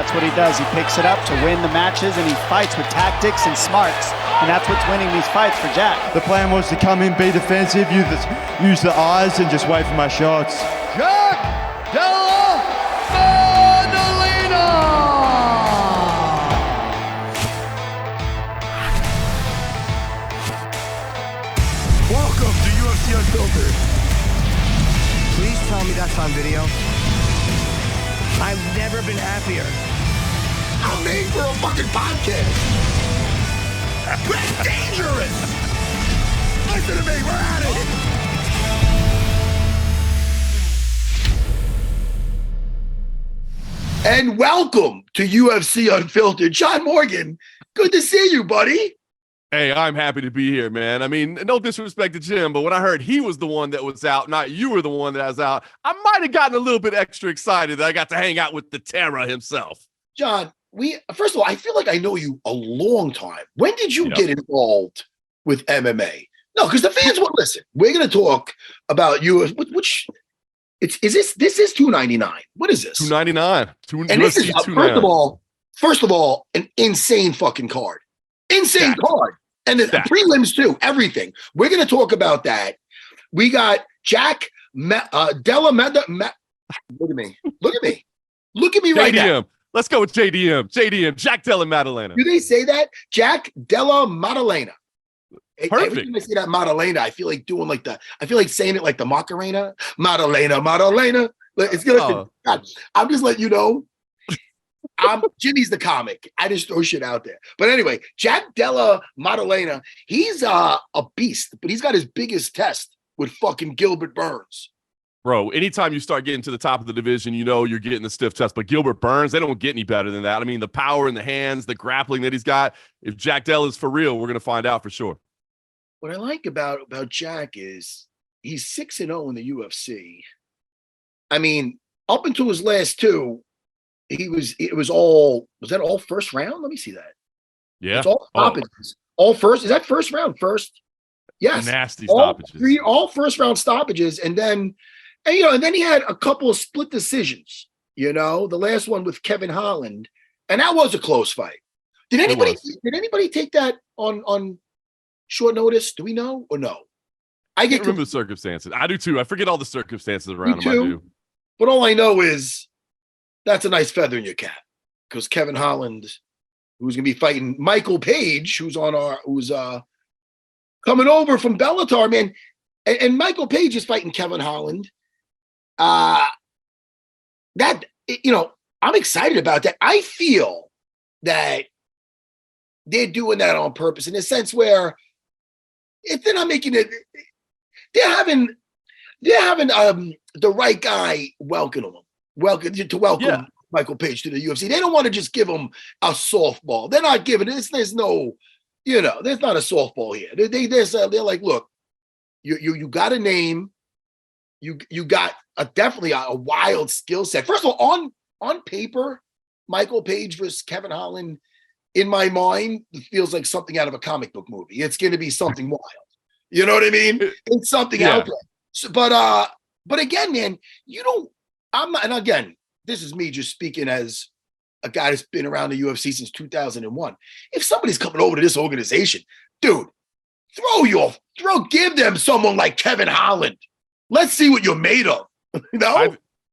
That's what he does. He picks it up to win the matches, and he fights with tactics and smarts. And that's what's winning these fights for Jack. The plan was to come in, be defensive, use the eyes, and just wait for my shots. Jack Della Maddalena! Welcome to UFC Unfiltered. Please tell me that's on video. I've never been happier. I'm made for a fucking podcast. We're dangerous. Listen to me, we're at it. And welcome to UFC Unfiltered. John Morgan, good to see you, buddy. Hey, I'm happy to be here, man. I mean, no disrespect to Jim, but when I heard he was the one that was out, not you were the one that was out, I might have gotten a little bit extra excited that I got to hang out with the Serra himself. John, first of all, I feel like I know you a long time. When did you get involved with MMA? No, because the fans will listen. We're going to talk about you. This is $2.99. What is this? $2.99. And this is first of all, an insane fucking card. Insane card. And the prelims too, everything. We're going to talk about that. We got Jack Della Maddalena. Look at me. Look at me. Look at me right now. Let's go with JDM. Jack Della Maddalena. Do they say that? Jack Della Maddalena. Perfect. Every time I say that Maddalena, I feel like saying it like the Macarena. Maddalena. It's gonna. God, I'm just letting you know. Jimmy's the comic. I just throw shit out there. But anyway, Jack Della Maddalena, he's a beast, but he's got his biggest test with fucking Gilbert Burns. Bro, anytime you start getting to the top of the division, you know you're getting the stiff test. But Gilbert Burns, they don't get any better than that. I mean, the power in the hands, the grappling that he's got. If Jack Della is for real, we're going to find out for sure. What I like about Jack is he's 6-0 in the UFC. I mean, up until his last two, was that all first round? Let me see that. Yeah. It's all stoppages. All first. Is that first round? First? Yes. Nasty stoppages. All first round stoppages. And then he had a couple of split decisions, the last one with Kevin Holland. And that was a close fight. Did anybody take that on short notice? Do we know or no? I can't remember the circumstances. I do too. I forget all the circumstances around him. I do. But all I know is that's a nice feather in your cap, because Kevin Holland, who's going to be fighting Michael Page, who's coming over from Bellator, man, and Michael Page is fighting Kevin Holland. I'm excited about that. I feel that they're doing that on purpose, in a sense where if they're not making it, they're having the right guy welcome Michael Page to the UFC. They don't want to just give him a softball. They're not giving it. There's no, there's not a softball here. They're like, look, you got a name, you got definitely a wild skill set. First of all, on paper, Michael Page versus Kevin Holland, in my mind, it feels like something out of a comic book movie. It's going to be something wild. You know what I mean? It's something out there. So, but again, man, and again, this is me just speaking as a guy that's been around the UFC since 2001. If somebody's coming over to this organization, dude, give them someone like Kevin Holland. Let's see what you're made of.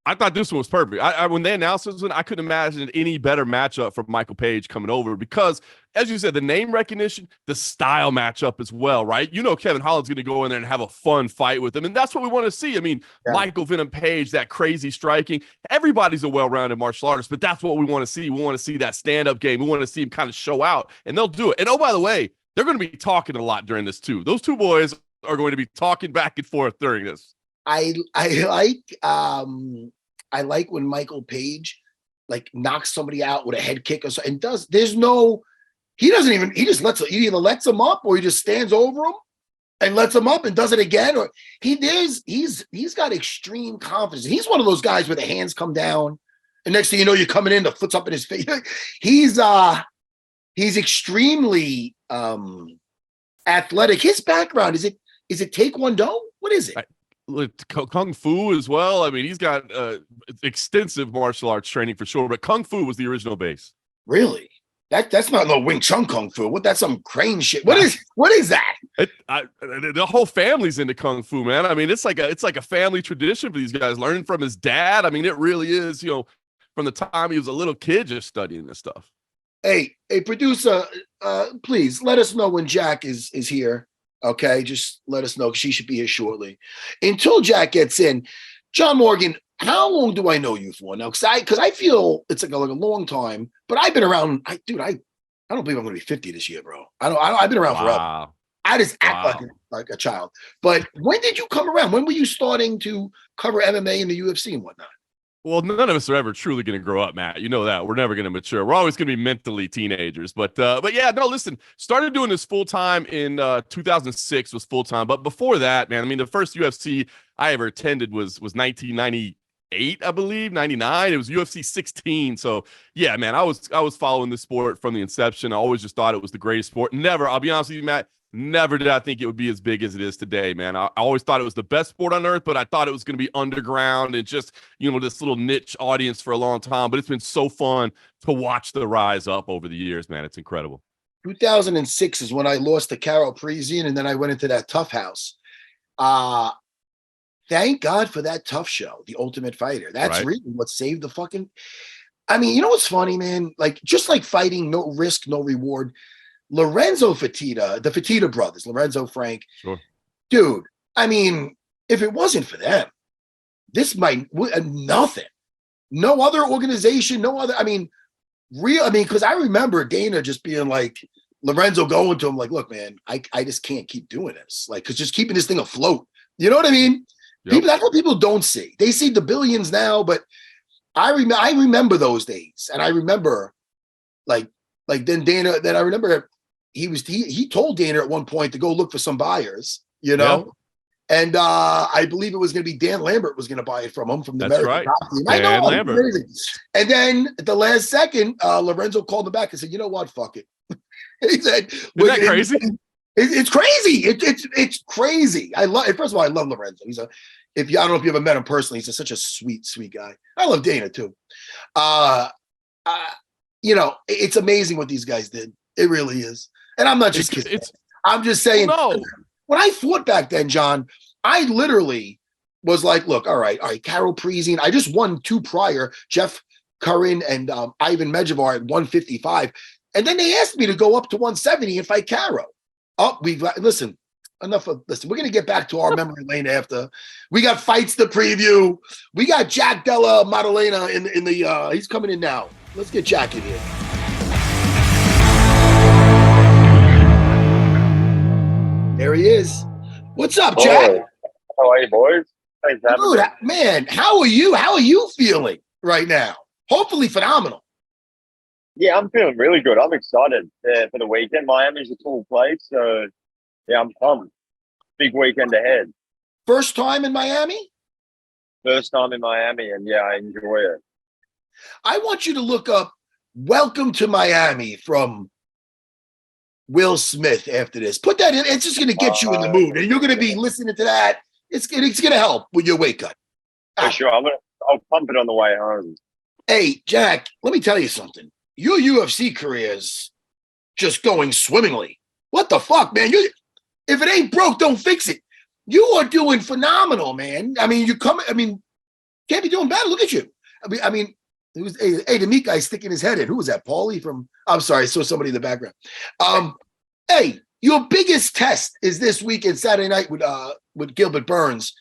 I thought this one was perfect. When they announced this one, I couldn't imagine any better matchup for Michael Page coming over because, as you said, the name recognition, the style matchup as well, right? Kevin Holland's going to go in there and have a fun fight with him, and that's what we want to see. I mean, Michael Venom Page, that crazy striking. Everybody's a well-rounded martial artist, but that's what we want to see. We want to see that stand-up game. We want to see him kind of show out, and they'll do it. And, oh, by the way, they're going to be talking a lot during this, too. Those two boys are going to be talking back and forth during this. I like when Michael Page knocks somebody out with a head kick or so, and he either lets him up or he just stands over him and lets him up and does it again, or he's got extreme confidence. He's one of those guys where the hands come down and next thing you know, you're coming in, the foot's up in his face. He's extremely athletic. His background, is it Taekwondo? What is it? Kung Fu as well. I mean, he's got extensive martial arts training for sure, but Kung Fu was the original base. Really? That's not no Wing Chun Kung Fu. That's some crane shit. What is that? The whole family's into Kung Fu, man. I mean, it's like a family tradition for these guys, learning from his dad. I mean, it really is, from the time he was a little kid just studying this stuff. Hey, producer, please let us know when Jack is here. Okay, just let us know. She should be here shortly. Until Jack gets in, John Morgan, how long do I know you for now? Because I feel it's like a long time, but I've been around. I don't believe I'm going to be 50 this year, bro. I've been around forever. I just act like a child. But when did you come around? When were you starting to cover MMA and the UFC and whatnot? Well, none of us are ever truly going to grow up, Matt. You know that. We're never going to mature. We're always going to be mentally teenagers. But yeah, no, listen, started doing this full-time in 2006 was full-time. But before that, man, I mean, the first UFC I ever attended was 1998, I believe, 99. It was UFC 16. So yeah, man, I was following the sport from the inception. I always just thought it was the greatest sport. Never, I'll be honest with you, Matt, never did I think it would be as big as it is today, man. I always thought it was the best sport on earth, but I thought it was going to be underground and just, this little niche audience for a long time. But it's been so fun to watch the rise up over the years, man. It's incredible. 2006 is when I lost to Carol Parisian, and then I went into that Tough House. Thank God for that Tough show, The Ultimate Fighter. That's right. Really what saved the fucking. I mean, you know what's funny, man? Like, just like fighting, no risk, no reward. Lorenzo Fertitta, the Fertitta brothers, Lorenzo, Frank, sure, dude. I mean, if it wasn't for them, this might nothing. No other organization, no other. I mean, because I remember Dana just being like, Lorenzo going to him like, "Look, man, I just can't keep doing this. Like, because just keeping this thing afloat. You know what I mean? Yep. That's what people don't see. They see the billions now, but I remember those days, and I remember like then Dana. Then I remember. He told Dana at one point to go look for some buyers, Yeah. And I believe it was going to be Dan Lambert was going to buy it from him from the That's American right. Top Team. Dan I know, Lambert. And then at the last second, Lorenzo called him back and said, "You know what? Fuck it." He said, "Isn't that crazy?" It's crazy. It's crazy. First of all, I love Lorenzo. I don't know if you ever met him personally. He's such a sweet guy. I love Dana too. It's amazing what these guys did. It really is. And I'm not just kidding. I'm just saying, when I fought back then, John, I literally was like, look, all right, Carol Parisian. I just won 2 prior, Jeff Curran and Ivan Medjevar at 155. And then they asked me to go up to 170 and fight Carol. Listen, we're going to get back to our memory lane after. We got fights to preview. We got Jack Della Maddalena in the he's coming in now. Let's get Jack in here. There he is. What's up, Jack? How are you, boys? Thanks for having me. Man, how are you? How are you feeling right now? Hopefully phenomenal. Yeah, I'm feeling really good. I'm excited for the weekend. Miami's a cool place, so yeah, I'm pumped. Big weekend ahead. First time in Miami? First time in Miami, and yeah, I enjoy it. I want you to look up "Welcome to Miami" from Will Smith after this. Put that in. It's just going to get you in the mood, and you're going to be listening to that. It's going to help with your weight cut. For sure. I'll pump it on the way home. Hey, Jack, let me tell you something. Your UFC career is just going swimmingly. What the fuck, man? If it ain't broke, don't fix it. You are doing phenomenal, man. I mean, can't be doing better. Look at you. I mean, it was the meat guy sticking his head in. Who was that? Paulie from? I'm sorry, I saw somebody in the background. Hey, your biggest test is this weekend, Saturday night with Gilbert Burns.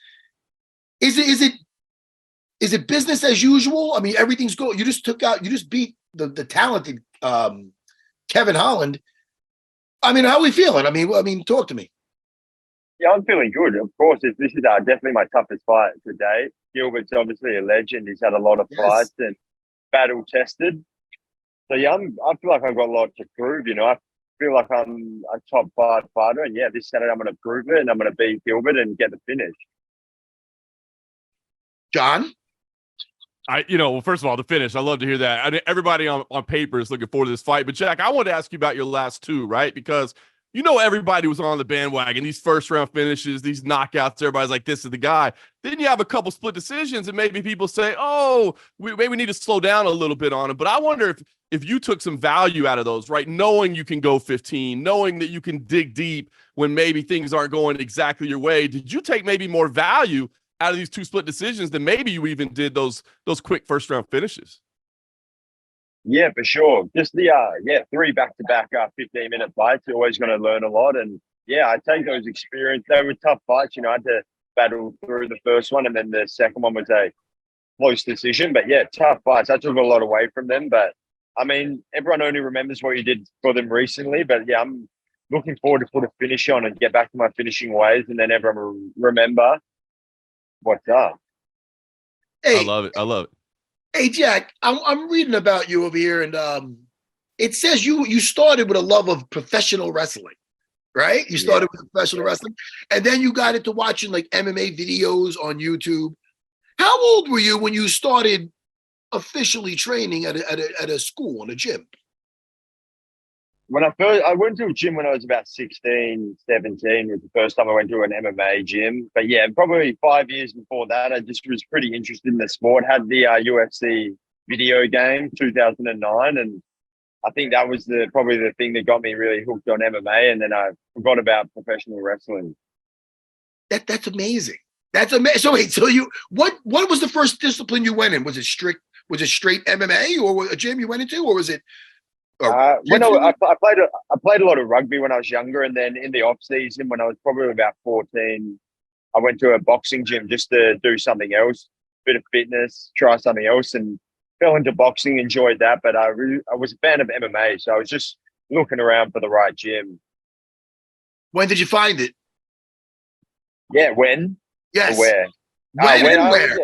Is it business as usual? I mean, everything's good. You just beat the talented Kevin Holland. I mean, how are we feeling? I mean, talk to me. Yeah, I'm feeling good. Of course, this is definitely my toughest fight to date. Gilbert's obviously a legend. He's had a lot of fights and battle tested. So yeah, I feel like I've got a lot to prove. I feel like I'm a top 5 fighter, and yeah, this Saturday I'm going to prove it, and I'm going to beat Gilbert and get the finish. John? Well, first of all, the finish. I love to hear that. Everybody on paper is looking forward to this fight. But Jack, I want to ask you about your last 2, right? Because you know, everybody was on the bandwagon, these first round finishes, these knockouts, everybody's like, this is the guy. Then you have a couple split decisions and maybe people say, oh, maybe we need to slow down a little bit on him. But I wonder if you took some value out of those, right? Knowing you can go 15, knowing that you can dig deep when maybe things aren't going exactly your way. Did you take maybe more value out of these two split decisions than maybe you even did those quick first round finishes? Yeah, for sure. Just the 3 back-to-back 15-minute fights. You're always going to learn a lot. And yeah, I take those experience. They were tough fights. You know, I had to battle through the first one, and then the second one was a close decision. But yeah, tough fights. I took a lot away from them. But I mean, everyone only remembers what you did for them recently. But yeah, I'm looking forward to put a finish on and get back to my finishing ways, and then everyone will remember what's up. Hey, I love it. Hey, Jack, I'm reading about you over here, and it says you started with a love of professional wrestling, right? You started with professional wrestling, and then you got into watching like MMA videos on YouTube. How old were you when you started officially training at a school, in a gym? When I went to a gym when I was about 16, 17 was the first time I went to an MMA gym. But yeah, probably 5 years before that, I just was pretty interested in the sport. Had the UFC video game, 2009. And I think that was probably the thing that got me really hooked on MMA. And then I forgot about professional wrestling. That's amazing. That's amazing. So wait, what was the first discipline you went in? Was it straight MMA or a gym you went into, or was it? I played a lot of rugby when I was younger, and then in the off season when I was probably about 14, I went to a boxing gym just to do something else, bit of fitness, try something else, and fell into boxing, enjoyed that. But I was a fan of MMA, so I was just looking around for the right gym. When did you find it? Yeah, when? Yes. Where? When and where?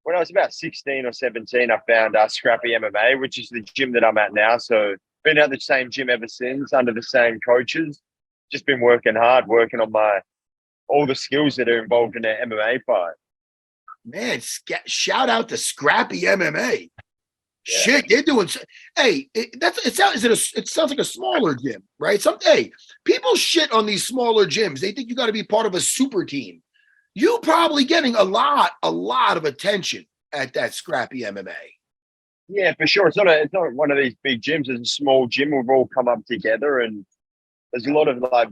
When I was about 16 or 17, I found Scrappy MMA, which is the gym that I'm at now. So been at the same gym ever since, under the same coaches. Just been working hard, working on all the skills that are involved in an MMA fight. Man, shout out to Scrappy MMA. Yeah. Shit, they're doing. Hey, it sounds like a smaller gym, right? People shit on these smaller gyms. They think you got to be part of a super team. You probably getting a lot of attention at that Scrappy MMA. Yeah, for sure. It's not one of these big gyms. It's a small gym. We've all come up together, and there's a lot of like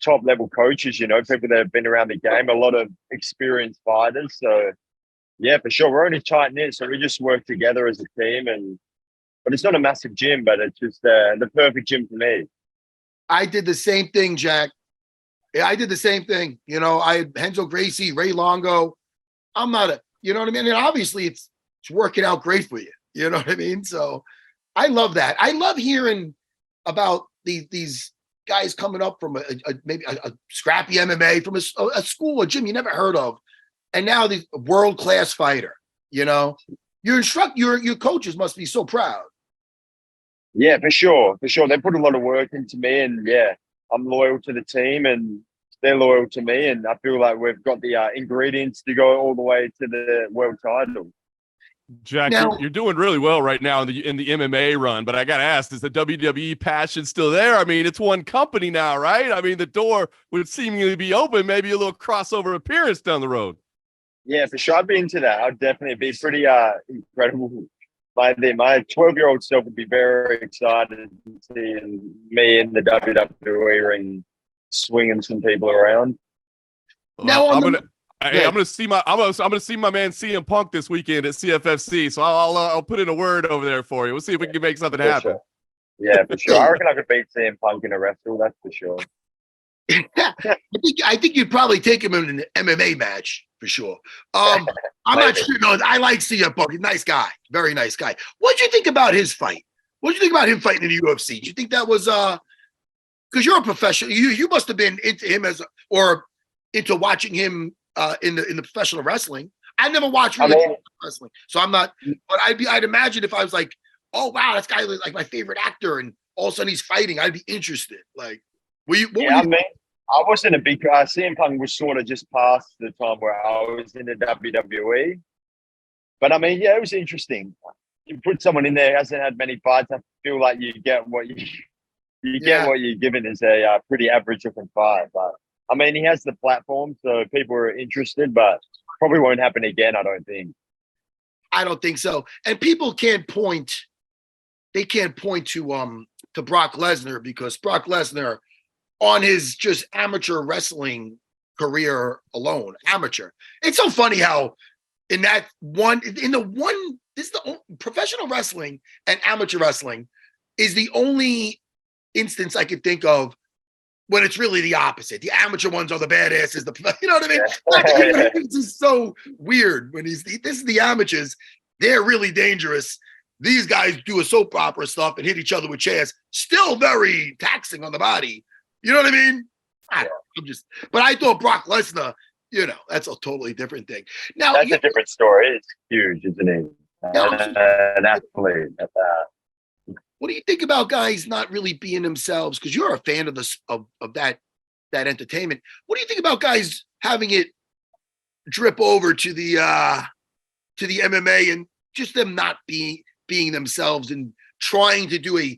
top level coaches. You know, people that have been around the game. A lot of experienced fighters. So yeah, for sure. We're only tight knit, so we just work together as a team. But it's not a massive gym, but it's just the perfect gym for me. I did the same thing, Jack. Yeah, I did the same thing. You know, I had Henzo Gracie, Ray Longo. I'm not you know what I mean? And obviously it's working out great for you. You know what I mean? So I love that. I love hearing about these guys coming up from maybe a Scrappy MMA, from a school, a gym you never heard of. And now the world-class fighter, you know, your coaches must be so proud. Yeah, for sure. For sure. They put a lot of work into me, and yeah, I'm loyal to the team and they're loyal to me. And I feel like we've got the ingredients to go all the way to the world title. Jack, you're doing really well right now in the MMA run, but I got to ask, is the WWE passion still there? I mean, it's one company now, right? I mean, the door would seemingly be open, maybe a little crossover appearance down the road. Yeah, for sure. I'd be into that. I'd definitely be pretty incredible. My 12-year-old self would be very excited to see me in the WWE ring swinging some people around. Now I'm gonna see my man CM Punk this weekend at CFFC. So I'll put in a word over there for you. We'll see if we can make something happen. Sure. Yeah, for sure. I reckon I could beat CM Punk in a wrestle. That's for sure. I think you'd probably take him in an MMA match for sure. I'm not sure. No, I like CM Punk. He's a nice guy, very nice guy. What did you think about his fight? What did you think about him fighting in the UFC? Did you think that was because you're a professional? You must have been into him or into watching him in the professional wrestling. I never watched wrestling, so I'm not. But I'd imagine if I was like, oh wow, this guy is like my favorite actor, and all of a sudden he's fighting, I'd be interested. Like, I wasn't a big CM Punk was sort of just past the time where I was in the WWE. But I mean, yeah, it was interesting. You put someone in there who hasn't had many fights, I feel like you get what You get what you're given is a pretty average looking fight. But I mean, he has the platform, so people are interested, but probably won't happen again, I don't think. I don't think so. And people can't point. They can't point to Brock Lesnar, because Brock Lesnar, on his just amateur wrestling career alone, amateur. It's so funny how professional wrestling and amateur wrestling is the only instance I could think of when it's really the opposite. The amateur ones are the badasses. You know what I mean? It's just so weird when this is the amateurs. They're really dangerous. These guys do a soap opera stuff and hit each other with chairs. Still very taxing on the body. You know what I mean? But I thought Brock Lesnar, that's a totally different thing. Now that's a different story. It's huge, isn't it? An athlete at that. What do you think about guys not really being themselves? Because you're a fan of that entertainment. What do you think about guys having it drip over to the MMA and just them not being themselves and trying to do a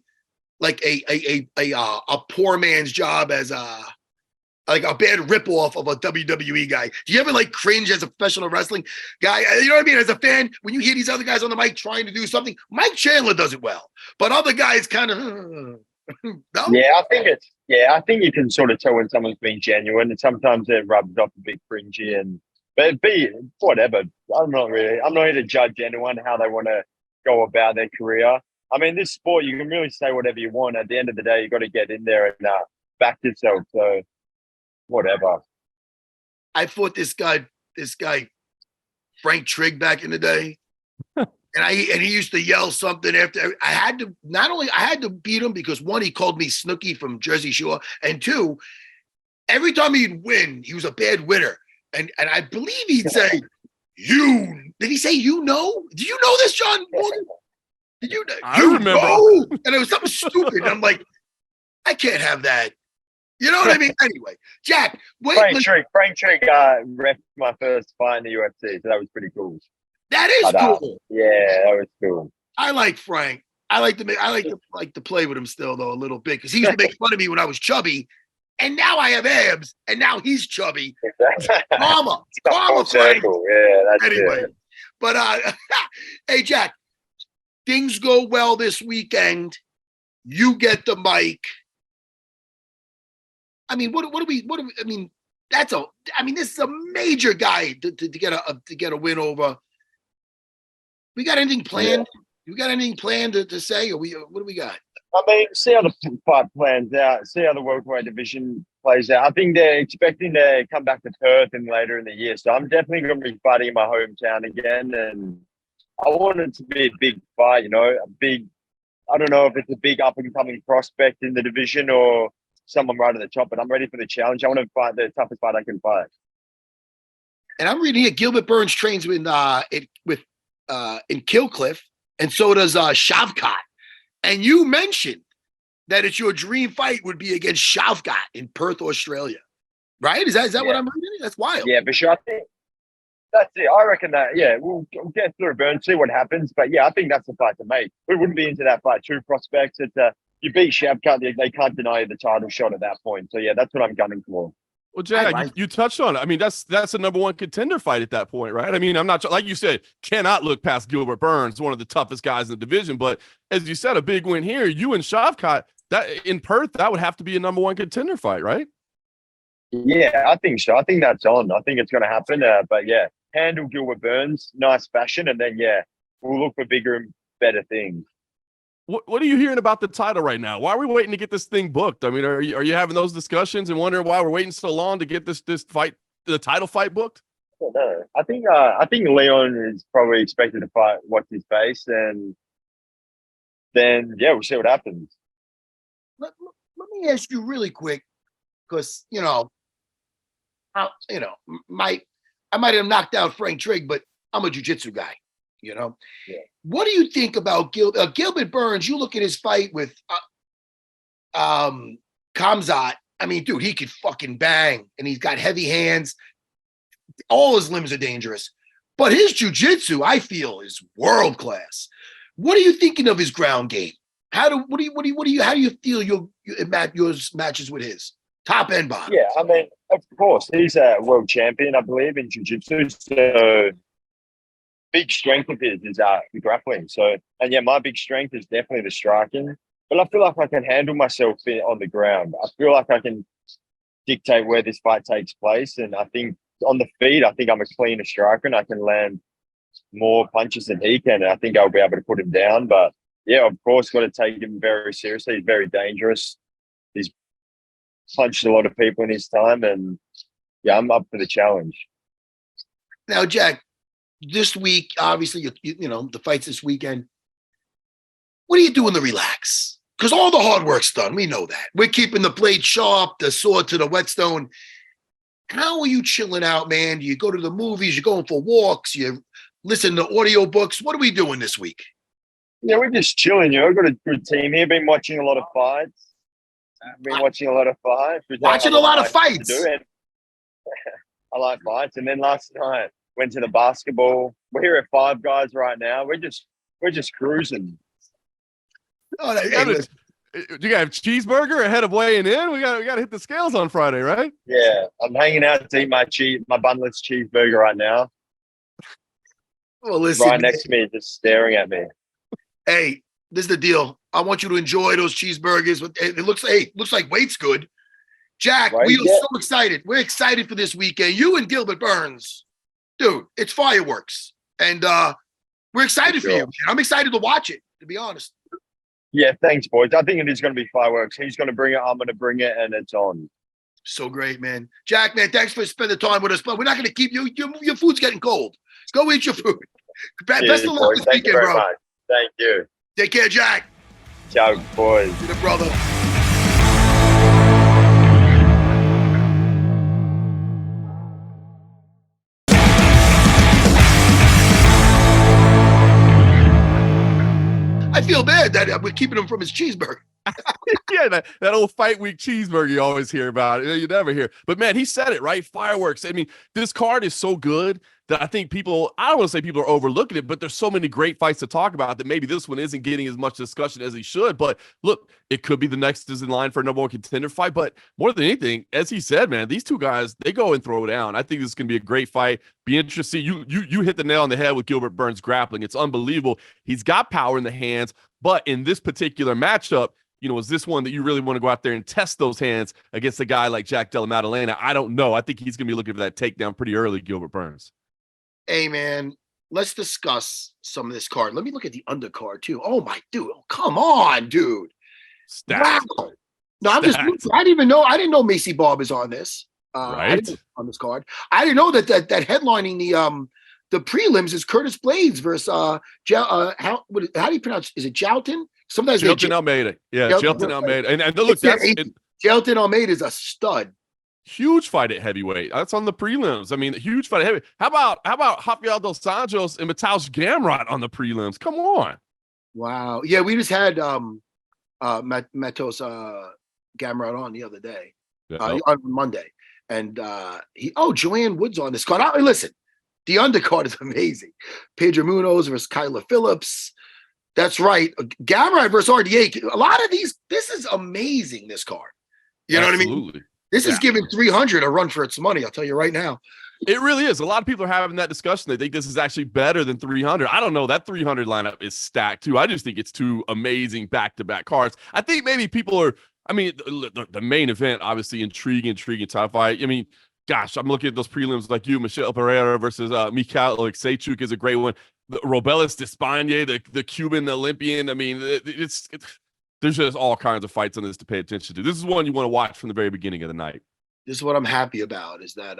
poor man's job as a bad ripoff of a WWE guy? Do you ever cringe as a professional wrestling guy? You know what I mean? As a fan, when you hear these other guys on the mic trying to do something, Mike Chandler does it well, but other guys kind of, no? Yeah, I think you can sort of tell when someone's being genuine, and sometimes it rubs off a bit cringy, but whatever. I'm not here to judge anyone how they want to go about their career. I mean, this sport, you can really say whatever you want. At the end of the day, you got to get in there and back yourself. So whatever. I fought this guy, Frank Trigg, back in the day. and he used to yell something after. I had to beat him because, one, he called me Snooki from Jersey Shore, and two, every time he'd win, he was a bad winner. And I believe he'd say, did he say, do you know this, John Morgan? Did you know? I remember. Know? And it was something stupid. And I'm like, I can't have that. You know what I mean? Anyway, Jack, Frank Trigg ref my first fight in the UFC, so that was pretty cool. That is cool. Yeah, that was cool. I like Frank. I like to play with him still, though, a little bit, because he used to make fun of me when I was chubby, and now I have abs, and now he's chubby. Karma, Frank. Yeah, that's anyway. It. But hey, Jack, things go well this weekend. You get the mic. I mean, what do we? I mean, this is a major guy to get a win over. We got anything planned? Yeah. You got anything planned to say? Or what do we got? I mean, see how the fight plans out. See how the welterweight division plays out. I think they're expecting to come back to Perth later in the year, so I'm definitely going to be fighting in my hometown again. And I want it to be a big fight. I don't know if it's a big up and coming prospect in the division or someone right at the top, but I'm ready for the challenge. I want to fight the toughest fight I can fight. And I'm reading here, Gilbert Burns trains in Killcliff, and so does Shavkat. And you mentioned that it's your dream fight would be against Shavkat in Perth, Australia. Right? Is that what I'm reading? That's wild. Yeah, for sure. I think that's it. I reckon that, we'll get through Burns, see what happens. But yeah, I think that's the fight to make. We wouldn't be into that fight. Two prospects. It's you beat Shavkat, they can't deny you the title shot at that point. So yeah, that's what I'm gunning for. Well, Jack, you touched on it. I mean, that's a number one contender fight at that point, right? I mean, I'm not, like you said, cannot look past Gilbert Burns, one of the toughest guys in the division. But as you said, a big win here. You and Shavkat, that in Perth, that would have to be a number one contender fight, right? Yeah, I think so. I think that's on. I think it's going to happen. But yeah, handle Gilbert Burns, nice fashion, and then we'll look for bigger and better things. What are you hearing about the title right now? Why are we waiting to get this thing booked? I mean, are you having those discussions and wondering why we're waiting so long to get this fight, the title fight, booked? No, I think Leon is probably expected to fight what's his face, and then we'll see what happens. Let me ask you really quick, because I might have knocked out Frank Trigg, but I'm a jiu-jitsu guy. Yeah. What do you think about Gilbert Burns? You look at his fight with Khamzat. I mean, dude, he could fucking bang, and he's got heavy hands. All his limbs are dangerous, but his jiu-jitsu, I feel, is world class. What are you thinking of his ground game? How do you feel your matches with his top and bottom? Yeah, I mean, of course, he's a world champion, I believe, in jiu-jitsu. So big strength of his is the grappling. So, and yeah, my big strength is definitely the striking. But I feel like I can handle myself on the ground. I feel like I can dictate where this fight takes place. And I think on the feet, I think I'm a cleaner striker and I can land more punches than he can. And I think I'll be able to put him down. But yeah, of course, got to take him very seriously. He's very dangerous. He's punched a lot of people in his time. And yeah, I'm up for the challenge. Now, Jack, this week, obviously, you know, the fight's this weekend. What are you doing to relax? Because all the hard work's done. We know that. We're keeping the blade sharp, the sword to the whetstone. How are you chilling out, man? Do you go to the movies? You're going for walks? You listen to audiobooks? What are we doing this week? Yeah, we're just chilling. You know, we've got a good team here. Been watching a lot of fights. Watching a lot of fights. I like fights. And then last night, went to the basketball. We're here at Five Guys right now. We're just cruising. Oh, You got a cheeseburger ahead of weighing in? We got to hit the scales on Friday, right? Yeah, I'm hanging out to eat my bunless cheeseburger right now. Well, listen, right next to me, just staring at me. Hey, this is the deal. I want you to enjoy those cheeseburgers. It looks like weight's good. Jack, we are so excited. We're excited for this weekend. You and Gilbert Burns, dude, it's fireworks. And we're excited for you. I'm excited to watch it, to be honest. Yeah, thanks, boys. I think it is going to be fireworks. He's going to bring it. I'm going to bring it, and it's on. So great, man. Jack, man, thanks for spending time with us. But we're not going to keep you. Your food's getting cold. Go eat your food. Best of luck this weekend, bro. Much. Thank you. Take care, Jack. Ciao, boys. You're the brother. I feel bad that we're keeping him from his cheeseburger. Yeah, that old fight week cheeseburger you always hear about. You never hear. But, man, he said it, right? Fireworks. I mean, this card is so good that I think I don't want to say people are overlooking it, but there's so many great fights to talk about that maybe this one isn't getting as much discussion as he should. But, look, it could be the next is in line for a number one contender fight. But more than anything, as he said, man, these two guys, they go and throw down. I think this is going to be a great fight. Be interesting. You hit the nail on the head with Gilbert Burns grappling. It's unbelievable. He's got power in the hands. But in this particular matchup, you know, is this one that you really want to go out there and test those hands against a guy like Jack Della Maddalena? I don't know. I think he's going to be looking for that takedown pretty early, Gilbert Burns. Hey, man, let's discuss some of this card. Let me look at the undercard, too. Oh, my dude. Oh, come on, dude. Stacked. Wow. No, I didn't know Macy Barb is on this. Right. On this card. I didn't know that headlining the prelims is Curtis Blades versus how do you pronounce? Is it Jouton? Sometimes Jelton Almeida. Yeah, Jelton Almeida. And look, Jelton Almeida is a stud. Huge fight at heavyweight. That's on the prelims. I mean, huge fight at heavyweight. How about Rafael dos Anjos and Mateusz Gamrot on the prelims? Come on. Wow. Yeah, we just had Mateusz Gamrot on the other day, on Monday, and Joanne Woods on this card. Listen, the undercard is amazing. Pedro Munoz versus Kyla Phillips. That's right. Gamrot versus RDA. A lot of these. This is amazing. This card. You know what I mean? This is giving 300 a run for its money. I'll tell you right now. It really is. A lot of people are having that discussion. They think this is actually better than 300. I don't know. That 300 lineup is stacked too. I just think it's two amazing back-to-back cards. I think maybe people are. I mean, the main event, obviously, intriguing title fight. I mean, gosh, I'm looking at those prelims like you, Michelle Pereira versus Mikhail Oleksiejczuk is a great one. Robelis Despaigne, the Cuban Olympian. I mean, there's just all kinds of fights on this to pay attention to. This is one you want to watch from the very beginning of the night. This is what I'm happy about is that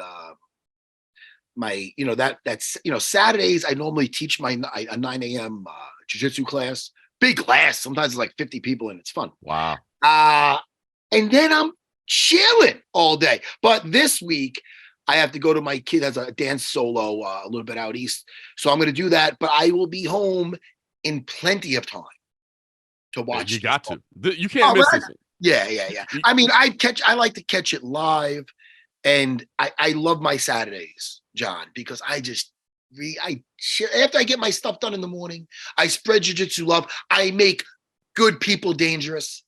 Saturdays I normally teach a 9 a.m. jiu-jitsu class. Big class. Sometimes it's like 50 people and it's fun. Wow. And then I'm chilling all day. But this week I have to go to my kid has a dance solo a little bit out east. So I'm going to do that, but I will be home in plenty of time to watch. You got to. You can't miss this. Yeah. I mean, I like to catch it live, and I love my Saturdays, John, because after I get my stuff done in the morning, I spread jiu-jitsu love. I make good people dangerous.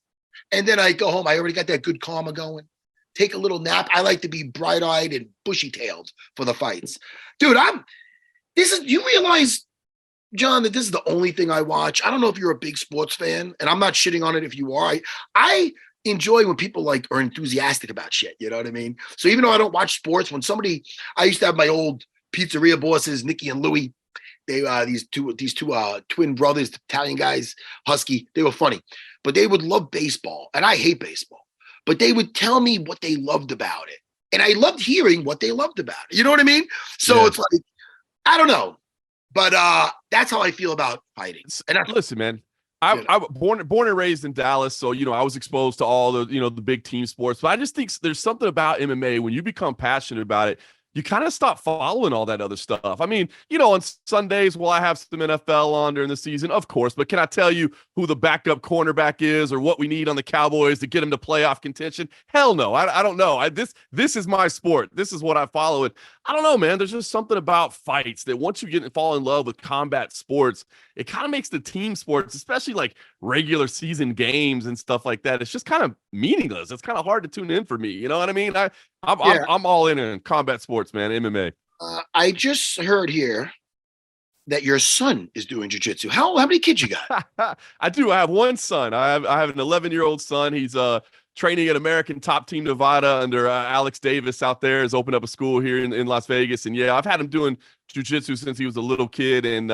And then I go home. I already got that good karma going. Take a little nap. I like to be bright-eyed and bushy-tailed for the fights. Dude, you realize, John, that this is the only thing I watch. I don't know if you're a big sports fan, and I'm not shitting on it if you are. I enjoy when people like are enthusiastic about shit. You know what I mean? So even though I don't watch sports, when I used to have my old pizzeria bosses, Nicky and Louie. They these two twin brothers, Italian guys, husky. They were funny, but they would love baseball, and I hate baseball. But they would tell me what they loved about it, and I loved hearing what they loved about it. You know what I mean? So It's like, I don't know, but that's how I feel about fighting. And listen, man. I born and raised in Dallas, so I was exposed to all the the big team sports. But I just think there's something about MMA when you become passionate about it, you kind of stop following all that other stuff. I mean, on Sundays, will I have some NFL on during the season? Of course. But can I tell you who the backup cornerback is or what we need on the Cowboys to get them to playoff contention? Hell no. I don't know. This is my sport. This is what I follow. And I don't know, man. There's just something about fights that once you fall in love with combat sports, it kind of makes the team sports, especially like regular season games and stuff like that, it's just kind of meaningless. It's kind of hard to tune in for me. You know what I mean? I'm all in combat sports, man. MMA. I just heard here that your son is doing jiu-jitsu. How many kids you got? I do. I have one son. I have an 11-year-old son. He's training at American Top Team Nevada under Alex Davis out there. Has opened up a school here in Las Vegas. And I've had him doing jiu-jitsu since he was a little kid. And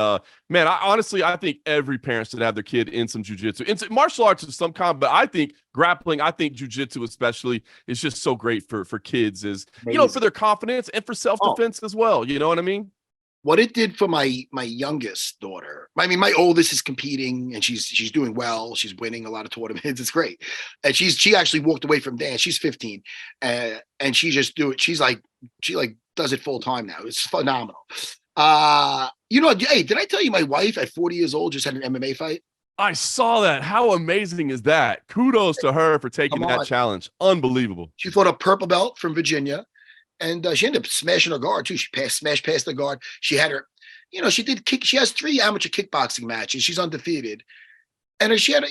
man, I think every parent should have their kid in some jiu-jitsu. Martial arts of some kind, but I think grappling, I think jiu-jitsu especially is just so great for kids, is for their confidence and for self-defense as well. You know what I mean? What it did for my youngest daughter. I mean, my oldest is competing and she's doing well. She's winning a lot of tournaments. It's great. And she actually walked away from dance. She's 15, and she just she does it full time now. It's phenomenal. Hey, did I tell you my wife at 40 years old just had an MMA fight? I saw that. How amazing is that? Kudos to her for taking that challenge. Unbelievable. She fought a purple belt from Virginia. And she ended up smashing her guard too. She smashed past the guard. She had her, she did kick. She has 3 amateur kickboxing matches. She's undefeated. And she had,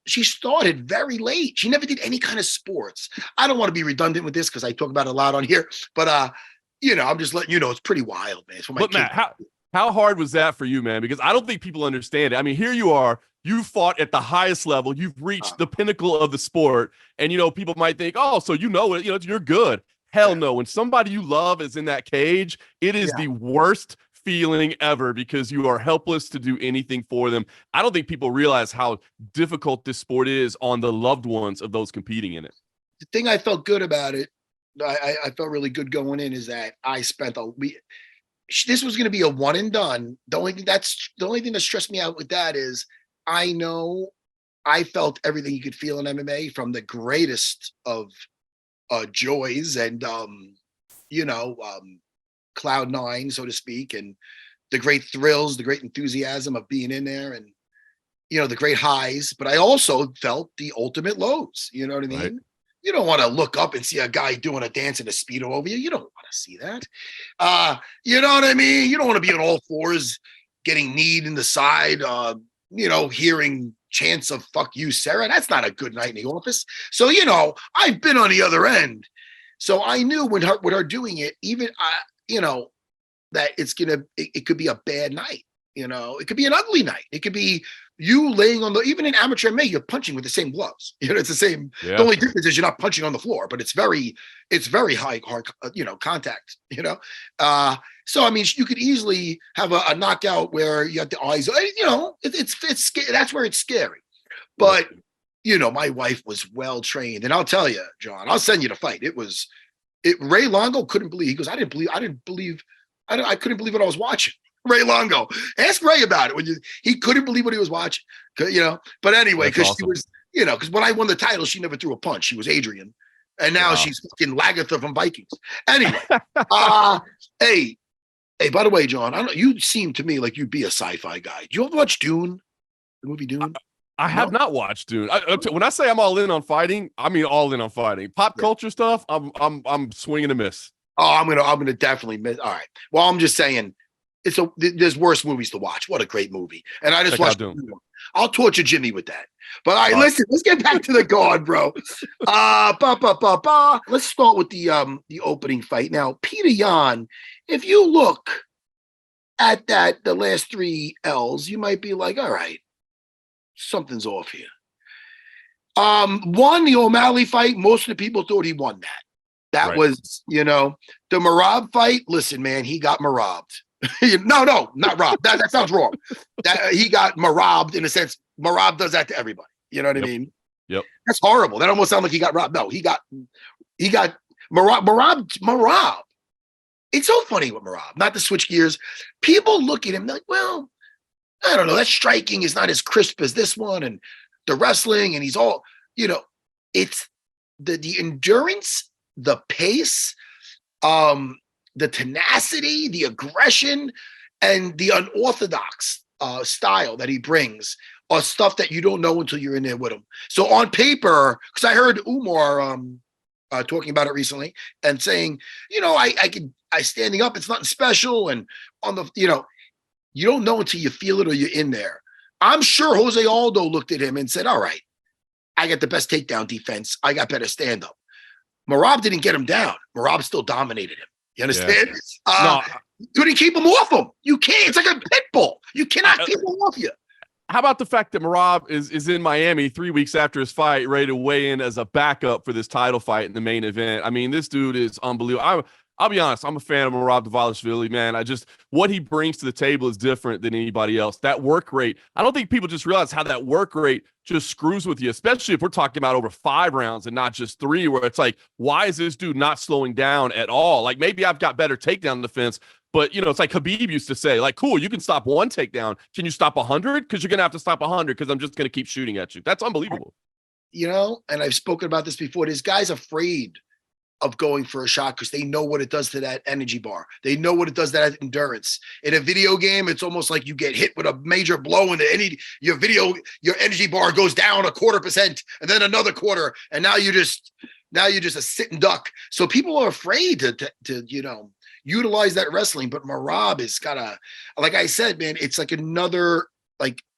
she started very late. She never did any kind of sports. I don't want to be redundant with this because I talk about it a lot on here. But, I'm just letting you know it's pretty wild, man. It's for my kids. Matt, how hard was that for you, man? Because I don't think people understand it. I mean, here you are. You fought at the highest level. You've reached the pinnacle of the sport. And, people might think, oh, so you're good. Hell no. When somebody you love is in that cage, it is the worst feeling ever because you are helpless to do anything for them. I don't think people realize how difficult this sport is on the loved ones of those competing in it. The thing I felt good about it, I felt really good going in, is that I spent this was going to be a one and done. The only thing that stressed me out with that is I know I felt everything you could feel in MMA, from the greatest of joys and cloud 9, so to speak, and the great thrills, the great enthusiasm of being in there, and the great highs. But I also felt the ultimate lows. You know what I mean? Right. You don't want to look up and see a guy doing a dance in a Speedo over you. You don't want to see that. You know what I mean? You don't want to be on all fours getting kneed in the side, hearing chants of "fuck you, Serra." That's not a good night in the office. So, I've been on the other end. So I knew with her doing it, even, that it could be a bad night. It could be an ugly night. It could be you laying on even in amateur MMA, you're punching with the same gloves. It's the same. Yeah. The only difference is you're not punching on the floor, but it's very hard, contact, So, I mean, you could easily have a knockout where you have the eyes, it's scary. That's where it's scary. But, my wife was well trained. And I'll tell you, John, I'll send you the fight. Ray Longo couldn't believe. He goes, I couldn't believe what I was watching. Ray Longo. Ask Ray about it. He couldn't believe what he was watching. But anyway, because awesome. She was, because when I won the title, she never threw a punch. She was Adrian. And now she's fucking Lagatha from Vikings. Anyway, hey, by the way, John, you seem to me like you'd be a sci-fi guy. Do you ever watch Dune? The movie Dune? I have not watched Dune. When I say I'm all in on fighting, I mean all in on fighting. Pop culture stuff, I'm swinging a miss. Oh, I'm gonna definitely miss. All right. Well, I'm just saying, there's worse movies to watch. What a great movie! And I just watched Dune. I'll torture Jimmy with that. But all right, listen, let's get back to the card, bro. Let's start with the opening fight. Now, Peter Yan, if you look at the last 3 L's, you might be like, all right, something's off here. Won the O'Malley fight. Most of the people thought he won that. That was, the Merab fight. Listen, man, he got Merabed. No, not robbed. That sounds wrong. That he got Merabed in a sense. Merab does that to everybody. You know what I mean? Yep. That's horrible. That almost sounds like he got robbed. No, he got Merab. It's so funny with Merab. Not to switch gears. People look at him like, well, I don't know. That striking is not as crisp as this one, and the wrestling, and he's all, it's the endurance, the pace, the tenacity, the aggression, and the unorthodox style that he brings are stuff that you don't know until you're in there with him. So on paper, because I heard Umar talking about it recently and saying, I standing up, it's nothing special, and on the, you don't know until you feel it or you're in there. I'm sure Jose Aldo looked at him and said, all right, I got the best takedown defense. I got better stand-up. Merab didn't get him down. Merab still dominated him. You understand? Yeah. Couldn't keep him off him. You can't. It's like a pit bull. You cannot keep him off you. How about the fact that Merab is in Miami 3 weeks after his fight, ready to weigh in as a backup for this title fight in the main event? I mean, this dude is unbelievable. I'll be honest, I'm a fan of Merab Dvalishvili, man. What he brings to the table is different than anybody else. That work rate, I don't think people just realize how that work rate just screws with you, especially if we're talking about over 5 rounds and not just 3, where it's like, why is this dude not slowing down at all? Like, maybe I've got better takedown defense, but, it's like Khabib used to say, like, cool, you can stop 1 takedown. Can you stop 100? Because you're going to have to stop 100 because I'm just going to keep shooting at you. That's unbelievable. And I've spoken about this before. This guy's afraid of going for a shot because they know what it does to that energy bar. They know what it does to that endurance. In a video game, it's almost like you get hit with a major blow and your energy bar goes down 0.25% and then another quarter, and now you're just a sitting duck. So people are afraid to utilize that wrestling. But Merab has got like I said, man, it's like another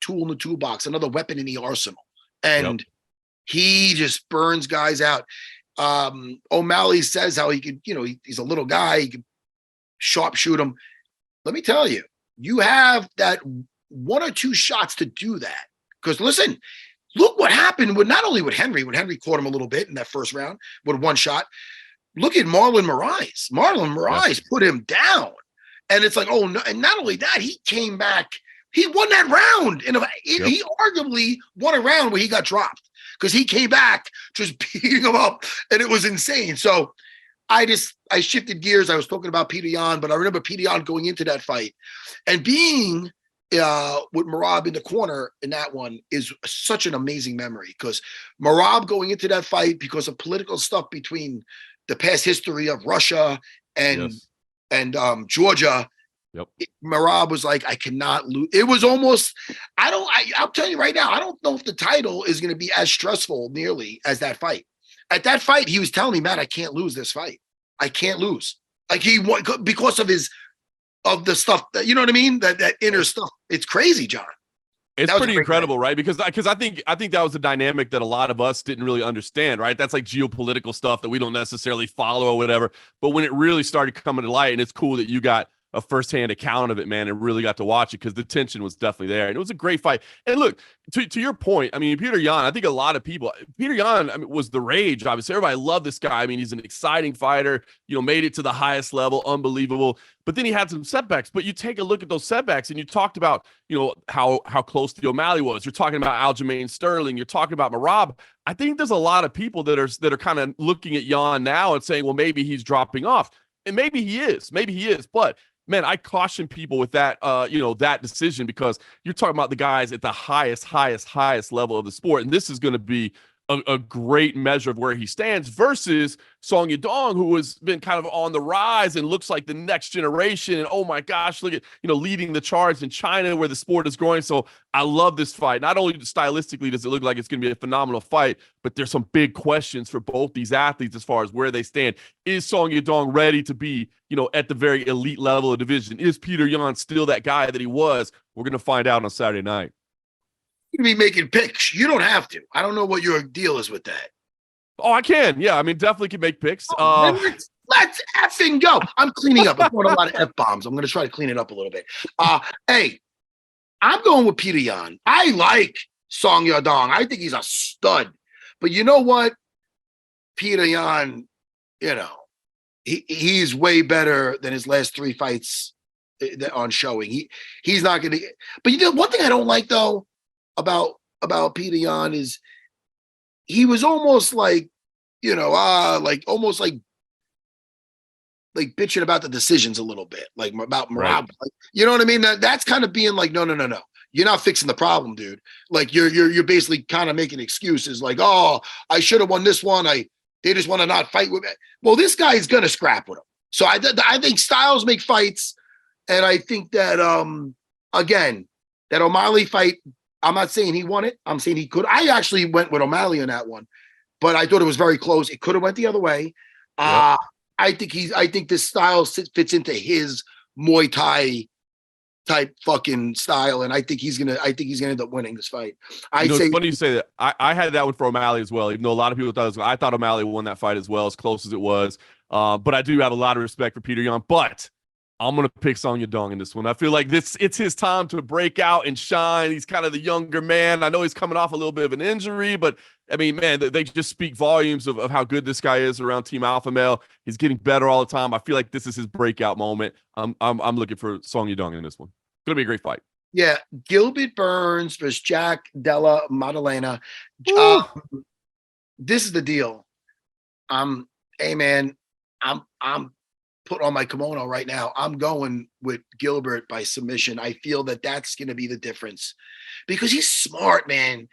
tool in the toolbox, another weapon in the arsenal, and he just burns guys out. O'Malley says how he could, he's a little guy, he could sharpshoot him. Let me tell you, you have that 1 or 2 shots to do that. Because listen, look what happened not only with Henry, when Henry caught him a little bit in that first round with 1 shot. Look at Marlon Moraes. Marlon Moraes put him down. And it's like, oh no, and not only that, he came back, he won that round. He arguably won a round where he got dropped, because he came back just beating him up, and it was insane. So I shifted gears. I was talking about Peter Yan, but I remember Peter Yan going into that fight and being with Merab in the corner in that one is such an amazing memory, because Merab going into that fight, because of political stuff between the past history of Russia and Georgia. Yep. Merab was like, I cannot lose. It was almost, I'll tell you right now, I don't know if the title is going to be as stressful nearly as that fight. At that fight, he was telling me, man, I can't lose this fight. I can't lose. Like, he won because of the stuff that, you know what I mean? That inner stuff. It's crazy, John. It's pretty incredible, right? Because I think that was a dynamic that a lot of us didn't really understand, right? That's like geopolitical stuff that we don't necessarily follow or whatever. But when it really started coming to light, and it's cool that you got a firsthand account of it, man, and really got to watch it, because the tension was definitely there. And it was a great fight. And look, to your point, I mean, Peter Yan, I think a lot of people, Peter Yan, was the rage. Obviously, everybody loved this guy. I mean, he's an exciting fighter, made it to the highest level, unbelievable. But then he had some setbacks. But you take a look at those setbacks, and you talked about, how close to O'Malley was. You're talking about Aljamain Sterling. You're talking about Merab. I think there's a lot of people that are kind of looking at Yan now and saying, well, maybe he's dropping off. And maybe he is. But man, I caution people with that, that decision, because you're talking about the guys at the highest level of the sport. And this is going to be a great measure of where he stands versus Song Yadong, who has been kind of on the rise and looks like the next generation. And oh my gosh, look at, leading the charge in China where the sport is growing. So I love this fight. Not only stylistically does it look like it's going to be a phenomenal fight, but there's some big questions for both these athletes as far as where they stand. Is Song Yadong ready to be, at the very elite level of division? Is Peter Yan still that guy that he was? We're going to find out on Saturday night. to be making picks. You don't have to. I don't know what your deal is with that. Oh, I can. Yeah, I mean, definitely can make picks. Then let's effing go. I'm cleaning up. I'm throwing a lot of F-bombs. I'm going to try to clean it up a little bit. Hey, I'm going with Peter Yan. I like Song Yadong. I think he's a stud. But you know what? Peter Yan, you know, he's way better than his last 3 fights on showing. He's not going to. But you know, one thing I don't like though about Peter Yan is he was almost like, you know, almost like bitching about the decisions a little bit, like about Marab. Right. Like, you know what I mean? That's kind of being like, no. You're not fixing the problem, dude. Like you're basically kind of making excuses, like, oh, I should have won this one. They just want to not fight with me. Well, this guy's gonna scrap with him. So I think styles make fights, and I think that again, that O'Malley fight. I'm not saying he won it. I'm saying he could. I actually went with O'Malley on that one, but I thought it was very close. It could have went the other way. Yep. I think this style fits into his Muay Thai type fucking style, and I think he's gonna end up winning this fight. It's funny you say that. I had that one for O'Malley as well, even though a lot of people thought I thought O'Malley won that fight as well, as close as it was. But I do have a lot of respect for Peter Yan. But I'm gonna pick Song Yadong in this one. I feel like it's his time to break out and shine. He's kind of the younger man. I know he's coming off a little bit of an injury, but I mean, man, they just speak volumes of how good this guy is around Team Alpha Male. He's getting better all the time. I feel like this is his breakout moment. I'm looking for Song Yadong in this one. It's gonna be a great fight. Yeah, Gilbert Burns versus Jack Della Maddalena. This is the deal. Hey man, I'm putting on my kimono right now. I'm going with Gilbert by submission. I feel that that's going to be the difference because he's smart, man.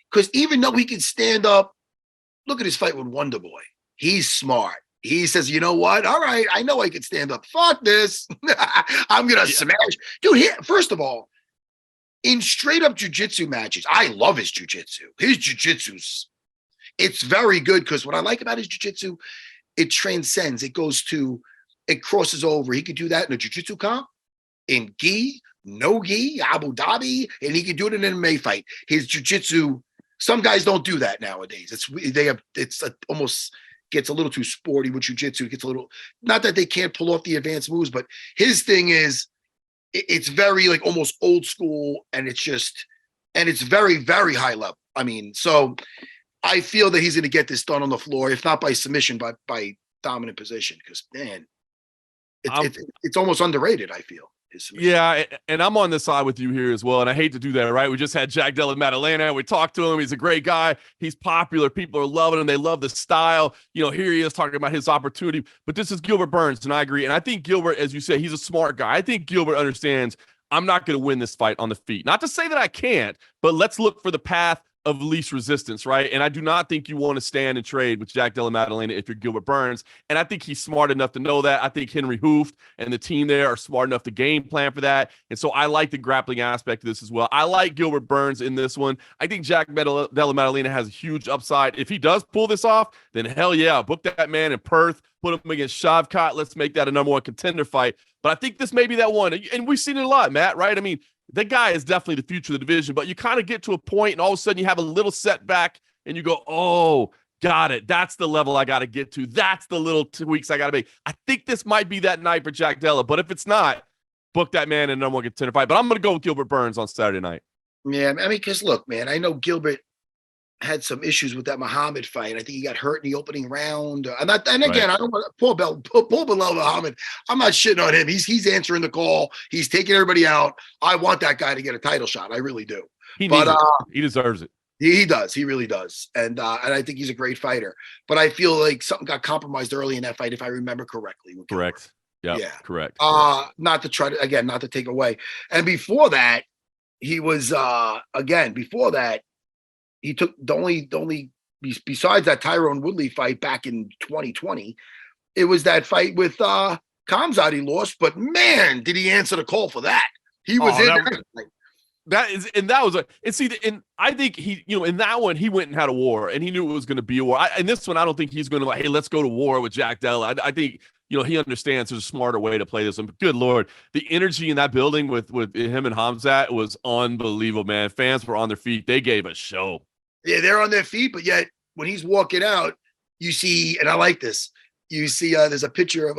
Because even though he can stand up, look at his fight with Wonder Boy. He's smart. He says, you know what? All right, I know I can stand up. Fuck this. I'm going to smash. Dude, first of all, in straight up jiu-jitsu matches, I love his jiu-jitsu. His jiu-jitsu's, it's very good because what I like about his jiu-jitsu, it transcends. It crosses over. He could do that in a jiu-jitsu comp, in gi, no gi, Abu Dhabi, and he could do it in an MMA fight. His jiu-jitsu, some guys don't do that nowadays. It's almost gets a little too sporty with jiu-jitsu. It gets a little, not that they can't pull off the advanced moves, but his thing is, it's very like almost old school, and it's very, very high level. I mean, so I feel that he's going to get this done on the floor, if not by submission, but by dominant position. Because man, it's almost underrated, I feel. Yeah, and I'm on the side with you here as well. And I hate to do that, right? We just had Jack Della Maddalena. We talked to him. He's a great guy. He's popular. People are loving him. They love the style. You know, here he is talking about his opportunity. But this is Gilbert Burns, and I agree. And I think Gilbert, as you say, he's a smart guy. I think Gilbert understands I'm not going to win this fight on the feet. Not to say that I can't, but let's look for the path of least resistance, right? And I do not think you want to stand and trade with Jack Della Maddalena if you're Gilbert Burns. And I think he's smart enough to know that. I think Henry Hooft and the team there are smart enough to game plan for that. And so I like the grappling aspect of this as well. I like Gilbert Burns in this one. I think Jack Della Maddalena has a huge upside. If he does pull this off, then hell yeah, book that man in Perth, put him against Shavkat. Let's make that a #1 contender fight. But I think this may be that one. And we've seen it a lot, Matt, right? I mean, that guy is definitely the future of the division, but you kind of get to a point and all of a sudden you have a little setback and you go, oh, got it. That's the level I got to get to. That's the little tweaks I got to make. I think this might be that night for Jack Della, but if it's not, book that man in a #1 contender fight. But I'm going to go with Gilbert Burns on Saturday night. Yeah, I mean, because look, man, I know Gilbert had some issues with that Muhammad fight. I think he got hurt in the opening round. I don't want Paul Belal Muhammad. I'm not shitting on him. He's answering the call. He's taking everybody out. I want that guy to get a title shot. I really do. He deserves it. He does. He really does. And I think he's a great fighter. But I feel like something got compromised early in that fight, if I remember correctly. Correct. Yep. Yeah. Correct. Not to take away. And before that, he was before that, he took the only besides that Tyrone Woodley fight back in 2020, it was that fight with Khamzat he lost. But man, did he answer the call for that? He was in that fight. That was and see, and I think he, in that one, he went and had a war, and he knew it was going to be a war. In this one, I don't think he's going to like, hey, let's go to war with Jack Della. I think, he understands there's a smarter way to play this one. But good Lord, the energy in that building with him and Hamzat was unbelievable, man. Fans were on their feet. They gave a show. Yeah, they're on their feet, but yet when he's walking out, you see, and I like this, you see there's a picture of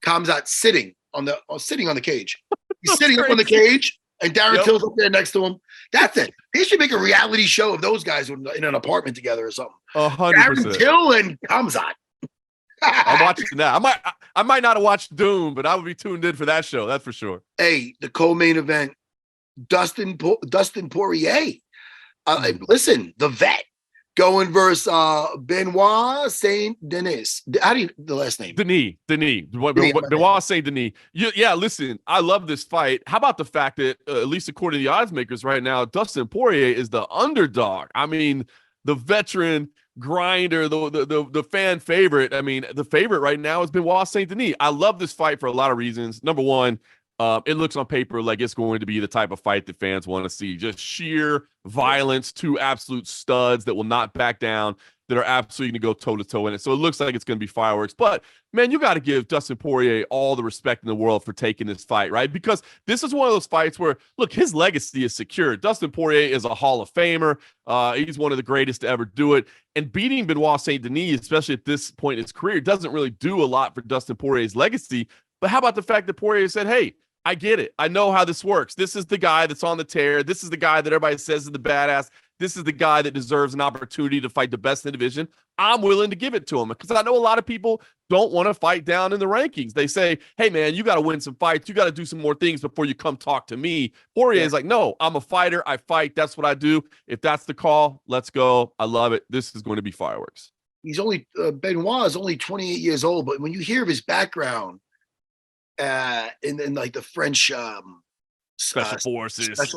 Hamzat sitting on the cage. He's sitting up on the cage. And Darren Till's up there next to him. That's it. They should make a reality show of those guys in an apartment together or something. 100%. Darren Till and Hamzat. I'm watching that. I might not have watched Doom, but I would be tuned in for that show. That's for sure. Hey, the co-main event, Dustin Poirier. Listen, the vet going versus Benoit Saint Denis. How do you the last name? Denis. Benoit Saint Denis. Yeah, listen, I love this fight. How about the fact that, at least according to the odds makers right now, Dustin Poirier is the underdog. I mean, the veteran grinder, the fan favorite. I mean, the favorite right now is Benoit Saint Denis. I love this fight for a lot of reasons. Number one, it looks on paper like it's going to be the type of fight that fans want to see. Just sheer violence, two absolute studs that will not back down, that are absolutely going to go toe-to-toe in it. So it looks like it's going to be fireworks. But, man, you got to give Dustin Poirier all the respect in the world for taking this fight, right? Because this is one of those fights where, look, his legacy is secure. Dustin Poirier is a Hall of Famer. He's one of the greatest to ever do it. And beating Benoit Saint Denis, especially at this point in his career, doesn't really do a lot for Dustin Poirier's legacy. But how about the fact that Poirier said, hey, I get it. I know how this works. This is the guy that's on the tear. This is the guy that everybody says is the badass. This is the guy that deserves an opportunity to fight the best in the division. I'm willing to give it to him because I know a lot of people don't want to fight down in the rankings. They say, hey, man, you got to win some fights. You got to do some more things before you come talk to me. Poirier is like, no, I'm a fighter. I fight. That's what I do. If that's the call, let's go. I love it. This is going to be fireworks. He's only Benoit is only 28 years old, but when you hear of his background, in like the French special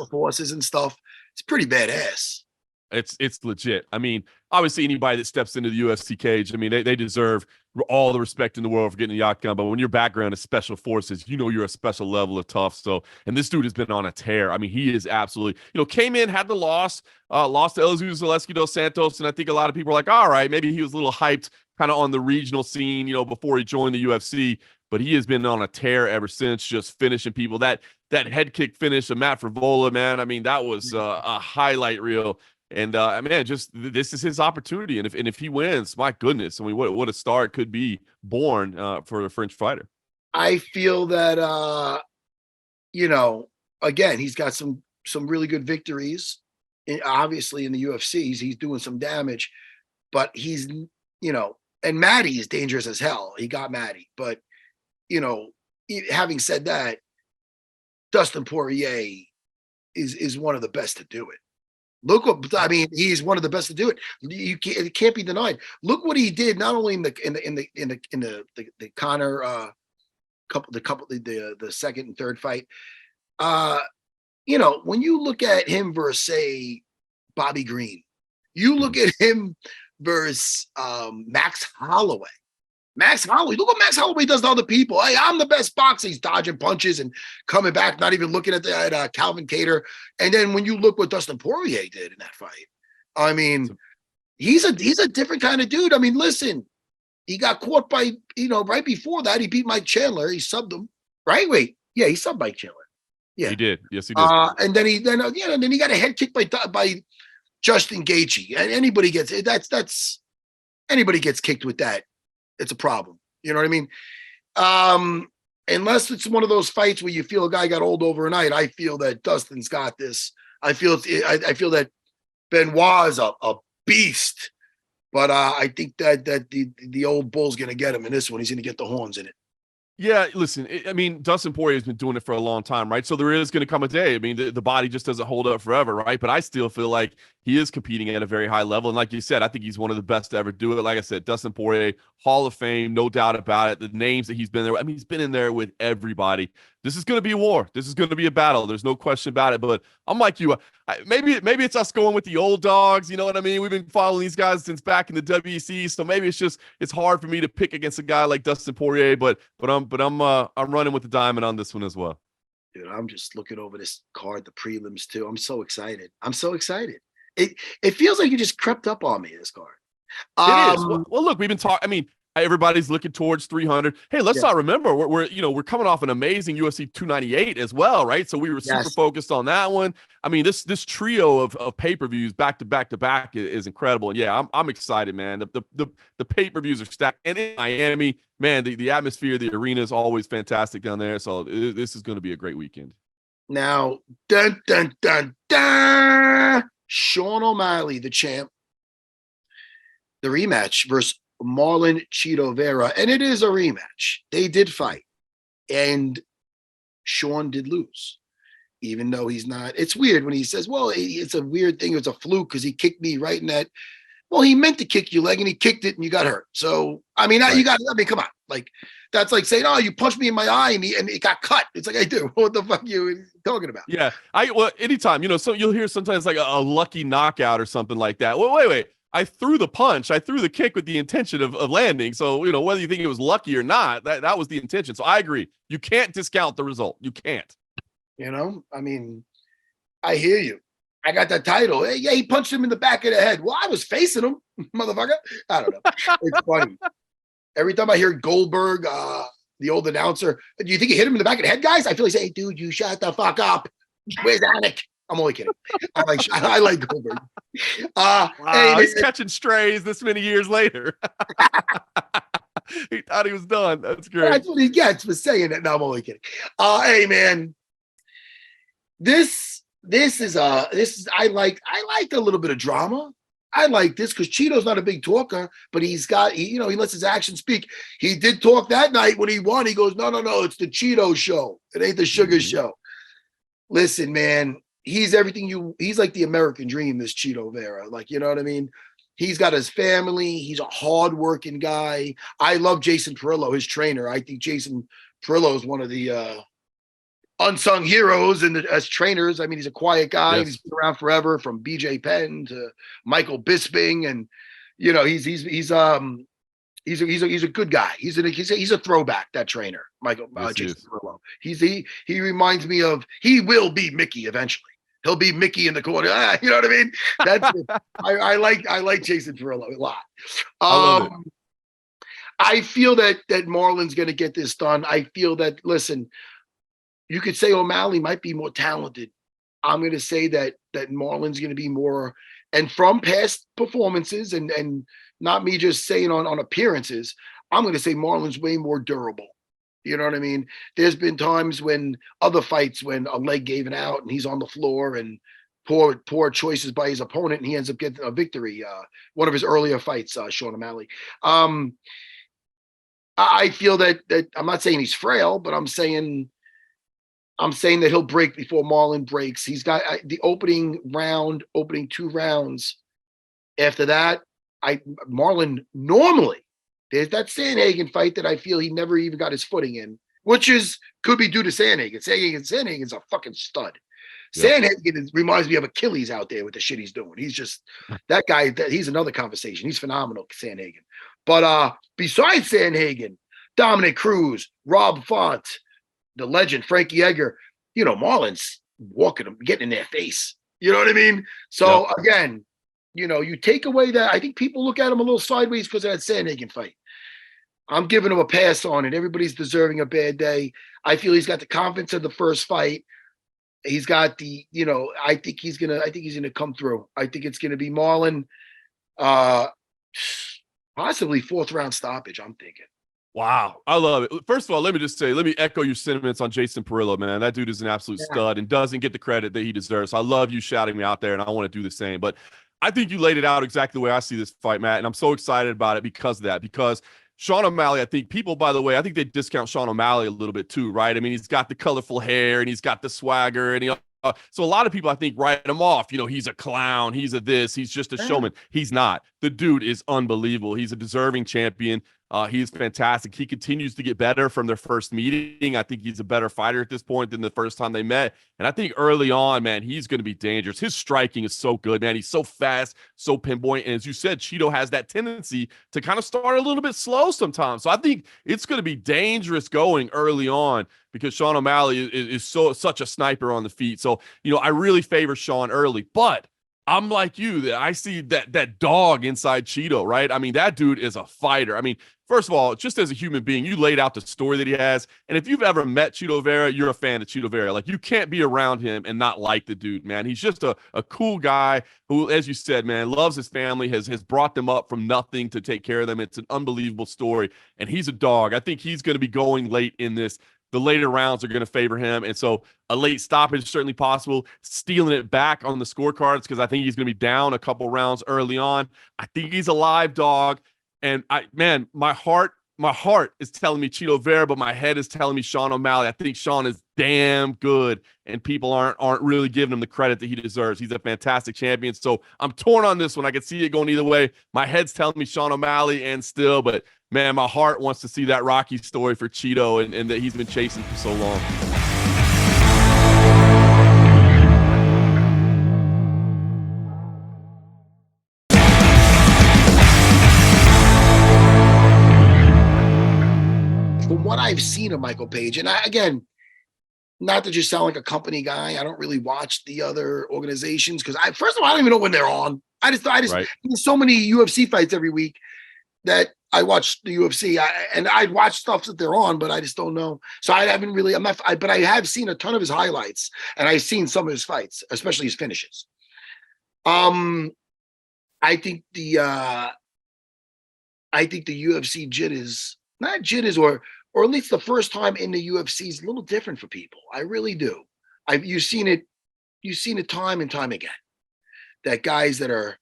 forces and stuff, it's pretty badass. It's legit. I mean, obviously anybody that steps into the UFC cage, I mean, they deserve all the respect in the world for getting the octagon. But when your background is special forces, you're a special level of tough. So, and this dude has been on a tear. I mean, he is absolutely, came in, had the lost to Elizeu Zaleski dos Santos. And I think a lot of people are like, all right, maybe he was a little hyped kind of on the regional scene, before he joined the UFC. But he has been on a tear ever since, just finishing people. That head kick finish of Matt Frivola, man, I mean, that was a highlight reel. And, man, just this is his opportunity. And if he wins, my goodness, I mean, what a star it could be born for a French fighter. I feel that, again, he's got some really good victories. Obviously, in the UFC, he's doing some damage. But he's, and Maddie is dangerous as hell. He got Maddie. But, having said that, Dustin Poirier is one of the best to do it. Look what he's one of the best to do it. It can't be denied. Look what he did not only in the Conor the second and third fight. When you look at him versus say Bobby Green, you look at him versus Max Holloway. Look what Max Holloway does to other people. Hey, I'm the best boxer. He's dodging punches and coming back, not even looking at Calvin Kattar. And then when you look what Dustin Poirier did in that fight, I mean, he's a different kind of dude. I mean, listen, he got caught by, right before that, he beat Mike Chandler. He subbed him, right? Wait, yeah, he subbed Mike Chandler. Yeah, he did. Yes, he did. And then he got a head kick by Justin Gaethje. And anybody gets kicked with that, it's a problem. You know what I mean? Unless it's one of those fights where you feel a guy got old overnight, I feel that Dustin's got this. I feel that Benoit is a beast, but I think that the old bull's going to get him in this one. He's going to get the horns in it. Yeah, listen, I mean, Dustin Poirier has been doing it for a long time, right? So there is going to come a day. I mean, the body just doesn't hold up forever, right? But I still feel like he is competing at a very high level. And like you said, I think he's one of the best to ever do it. Like I said, Dustin Poirier, Hall of Fame, no doubt about it. The names that he's been there, I mean, he's been in there with everybody. This is going to be a war. This is going to be a battle. There's no question about it. But I'm like you. Maybe it's us going with the old dogs. You know what I mean? We've been following these guys since back in the WEC. So maybe it's hard for me to pick against a guy like Dustin Poirier. But I'm running with the diamond on this one as well. Dude, I'm just looking over this card, the prelims too. I'm so excited. I'm so excited. It feels like you just crept up on me, this card. It is. Well, look, we've been talking. I mean, everybody's looking towards 300. Hey, let's not remember we're coming off an amazing UFC 298 as well, right? So we were super focused on that one. I mean, this trio of pay-per-views back to back is incredible. And yeah, I'm excited, man. The pay-per-views are stacked, and in Miami, man, the atmosphere, the arena is always fantastic down there. So this is going to be a great weekend. Now, dun dun dun dun. Sean O'Malley, the champ, the rematch versus Marlon Chito Vera, and it is a rematch. They did fight, and Sean did lose, even though he's not. It's weird when he says, well, it's a weird thing. It was a fluke because he kicked me right in that. Well, he meant to kick your leg, and he kicked it, and you got hurt. So, I mean, come on. Like, that's like saying, oh, you punched me in my eye, and it got cut. It's like, I do. What the fuck are you talking about? Yeah, well, anytime, so you'll hear sometimes like a lucky knockout or something like that. Well, wait. I threw the punch. I threw the kick with the intention of landing. So, whether you think it was lucky or not, that was the intention. So I agree. You can't discount the result. You can't. I mean, I hear you. I got that title. Hey, yeah, he punched him in the back of the head. Well, I was facing him, motherfucker. I don't know. It's funny. Every time I hear Goldberg, the old announcer, do you think he hit him in the back of the head, guys? I feel like saying, hey, dude, you shut the fuck up. Where's Anik? I'm only kidding. I like Goldberg. Wow, hey, he's catching strays this many years later. He thought he was done. That's great. That's what he gets for saying it. No, I'm only kidding. Hey, man, this is I like a little bit of drama. I like this because Cheeto's not a big talker, but he lets his actions speak. He did talk that night when he won. He goes, no, it's the Cheeto show. It ain't the Sugar show. Listen, man. He's he's like the American dream, this Chito Vera. Like, you know what I mean? He's got his family. He's a hardworking guy. I love Jason Perillo, his trainer. I think Jason Perillo is one of the unsung heroes as trainers. I mean, he's a quiet guy. Yes. He's been around forever, from BJ Penn to Michael Bisping. And, he's a good guy. He's a throwback, that trainer, Michael Jason Perillo. He reminds me of, he will be Mickey eventually. He'll be Mickey in the corner. You know what I mean? That's I like Jason Perillo a lot. I love it. I feel that Marlon's going to get this done. I feel that, listen, you could say O'Malley might be more talented. I'm going to say that Marlon's going to be more, and from past performances and not me just saying on appearances, I'm going to say Marlon's way more durable. You know what I mean? There's been times when other fights, when a leg gave it out and he's on the floor, and poor choices by his opponent, and he ends up getting a victory. One of his earlier fights, Sean O'Malley. I feel that I'm not saying he's frail, but I'm saying that he'll break before Marlon breaks. He's got the opening 2 rounds. After that, Marlon normally, there's that Sandhagen fight that I feel he never even got his footing in, which could be due to Sandhagen. Sandhagen's a fucking stud. Yep. Sandhagen reminds me of Achilles out there with the shit he's doing. He's just that guy. He's another conversation. He's phenomenal, Sandhagen. But besides Sandhagen, Dominic Cruz, Rob Font, the legend Frankie Edgar, Marlon's walking them, getting in their face. You know what I mean? So again, you take away that. I think people look at him a little sideways because of that Sandhagen fight. I'm giving him a pass on it. Everybody's deserving a bad day. I feel he's got the confidence of the first fight. He's got the, I think he's gonna come through. I think it's gonna be Marlon, possibly 4th round stoppage, I'm thinking. Wow, I love it. First of all, let me echo your sentiments on Jason Perillo, man. That dude is an absolute stud and doesn't get the credit that he deserves. So I love you shouting me out there, and I want to do the same. But I think you laid it out exactly the way I see this fight, Matt, and I'm so excited about it because of that. Because Sean O'Malley, I think people, by the way, I think they discount Sean O'Malley a little bit too, right? I mean, he's got the colorful hair and he's got the swagger, and so a lot of people, I think, write him off. He's a clown. He's a this. He's just a showman. He's not. The dude is unbelievable. He's a deserving champion. He's fantastic. He continues to get better from their first meeting. I think he's a better fighter at this point than the first time they met. And I think early on, man, he's going to be dangerous. His striking is so good, man. He's so fast, so pinpoint. And as you said, Cheeto has that tendency to kind of start a little bit slow sometimes. So I think it's going to be dangerous going early on because Sean O'Malley is such a sniper on the feet. So, I really favor Sean early. But I'm like you, that I see that dog inside Cheeto, right? I mean, that dude is a fighter. I mean, first of all, just as a human being, you laid out the story that he has. And if you've ever met Cheeto Vera, you're a fan of Cheeto Vera. Like, you can't be around him and not like the dude, man. He's just a cool guy who, as you said, man, loves his family, has brought them up from nothing to take care of them. It's an unbelievable story. And he's a dog. I think he's going to be going late in this. The later rounds are going to favor him. And so a late stoppage is certainly possible. Stealing it back on the scorecards because I think he's going to be down a couple rounds early on. I think he's a live dog. And my heart is telling me Cheeto Vera, but my head is telling me Sean O'Malley. I think Sean is damn good, and people aren't really giving him the credit that he deserves. He's a fantastic champion. So I'm torn on this one. I can see it going either way. My head's telling me Sean O'Malley and still, but man, my heart wants to see that Rocky story for Cheeto and that he's been chasing for so long. From what I've seen of Michael Page, and again, not to just sound like a company guy, I don't really watch the other organizations because first of all, I don't even know when they're on. I just right. There's so many UFC fights every week that I watch the UFC, and I'd watch stuff that they're on, but I just don't know. So I haven't really. But I have seen a ton of his highlights, and I've seen some of his fights, especially his finishes. I think the UFC jitters, not jitters, or at least the first time in the UFC is a little different for people. I really do. You've seen it time and time again. That guys that are,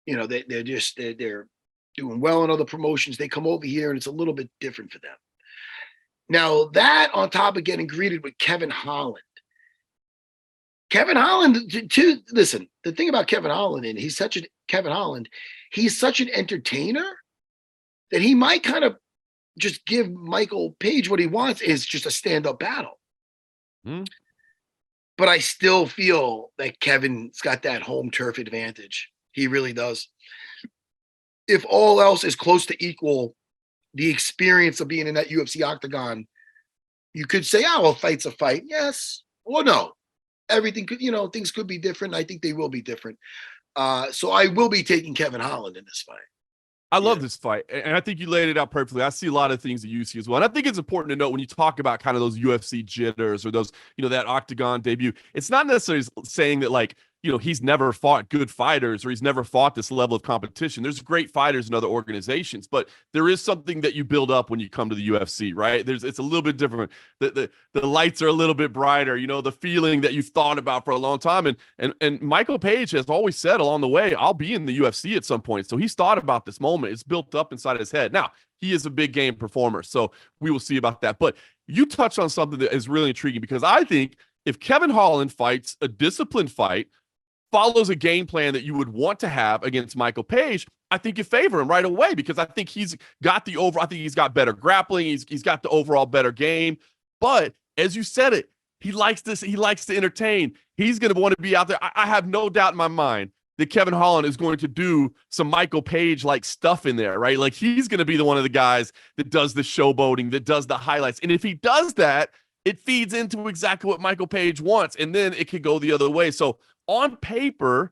they're doing well in other promotions, they come over here and it's a little bit different for them. Now that on top of getting greeted with Kevin Holland. Kevin Holland, too, listen, the thing about Kevin Holland, and he's such an entertainer that he might kind of just give Michael Page what he wants is just a stand-up battle. But I still feel that Kevin's got that home turf advantage. He really does. If all else is close to equal, the experience of being in that UFC octagon, you could say, a fight's a fight. Yes or no. Everything could, things could be different. I think they will be different. So I will be taking Kevin Holland in this fight. I love this fight, and I think you laid it out perfectly. I see a lot of things that you see as well, and I think it's important to note when you talk about kind of those UFC jitters or those, that octagon debut, it's not necessarily saying that, like, he's never fought good fighters or he's never fought this level of competition. There's great fighters in other organizations, but there is something that you build up when you come to the UFC, right? It's a little bit different. The lights are a little bit brighter, the feeling that you've thought about for a long time. And Michael Page has always said along the way, I'll be in the UFC at some point. So he's thought about this moment. It's built up inside his head. Now, he is a big game performer, so we will see about that. But you touched on something that is really intriguing because I think if Kevin Holland fights a disciplined fight, follows a game plan that you would want to have against Michael Page, I think you favor him right away because I think he's got I think he's got better grappling. He's got the overall better game. But as you said it, he likes this. He likes to entertain. He's going to want to be out there. I have no doubt in my mind that Kevin Holland is going to do some Michael Page-like stuff in there, right? Like he's going to be one of the guys that does the showboating, that does the highlights. And if he does that, it feeds into exactly what Michael Page wants. And then it could go the other way. So on paper,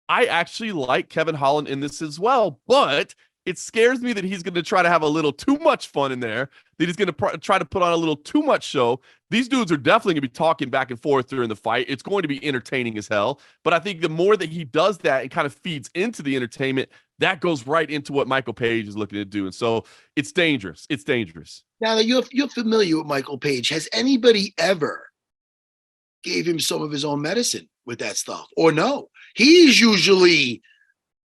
I actually like Kevin Holland in this as well, but it scares me that he's going to try to have a little too much fun in there, that he's going to try to put on a little too much show. These dudes are definitely going to be talking back and forth during the fight. It's going to be entertaining as hell, but I think the more that he does that and kind of feeds into the entertainment, that goes right into what Michael Page is looking to do. And so it's dangerous. It's dangerous. Now that you're familiar with Michael Page, has anybody ever gave him some of his own medicine with that stuff? Or no? He's usually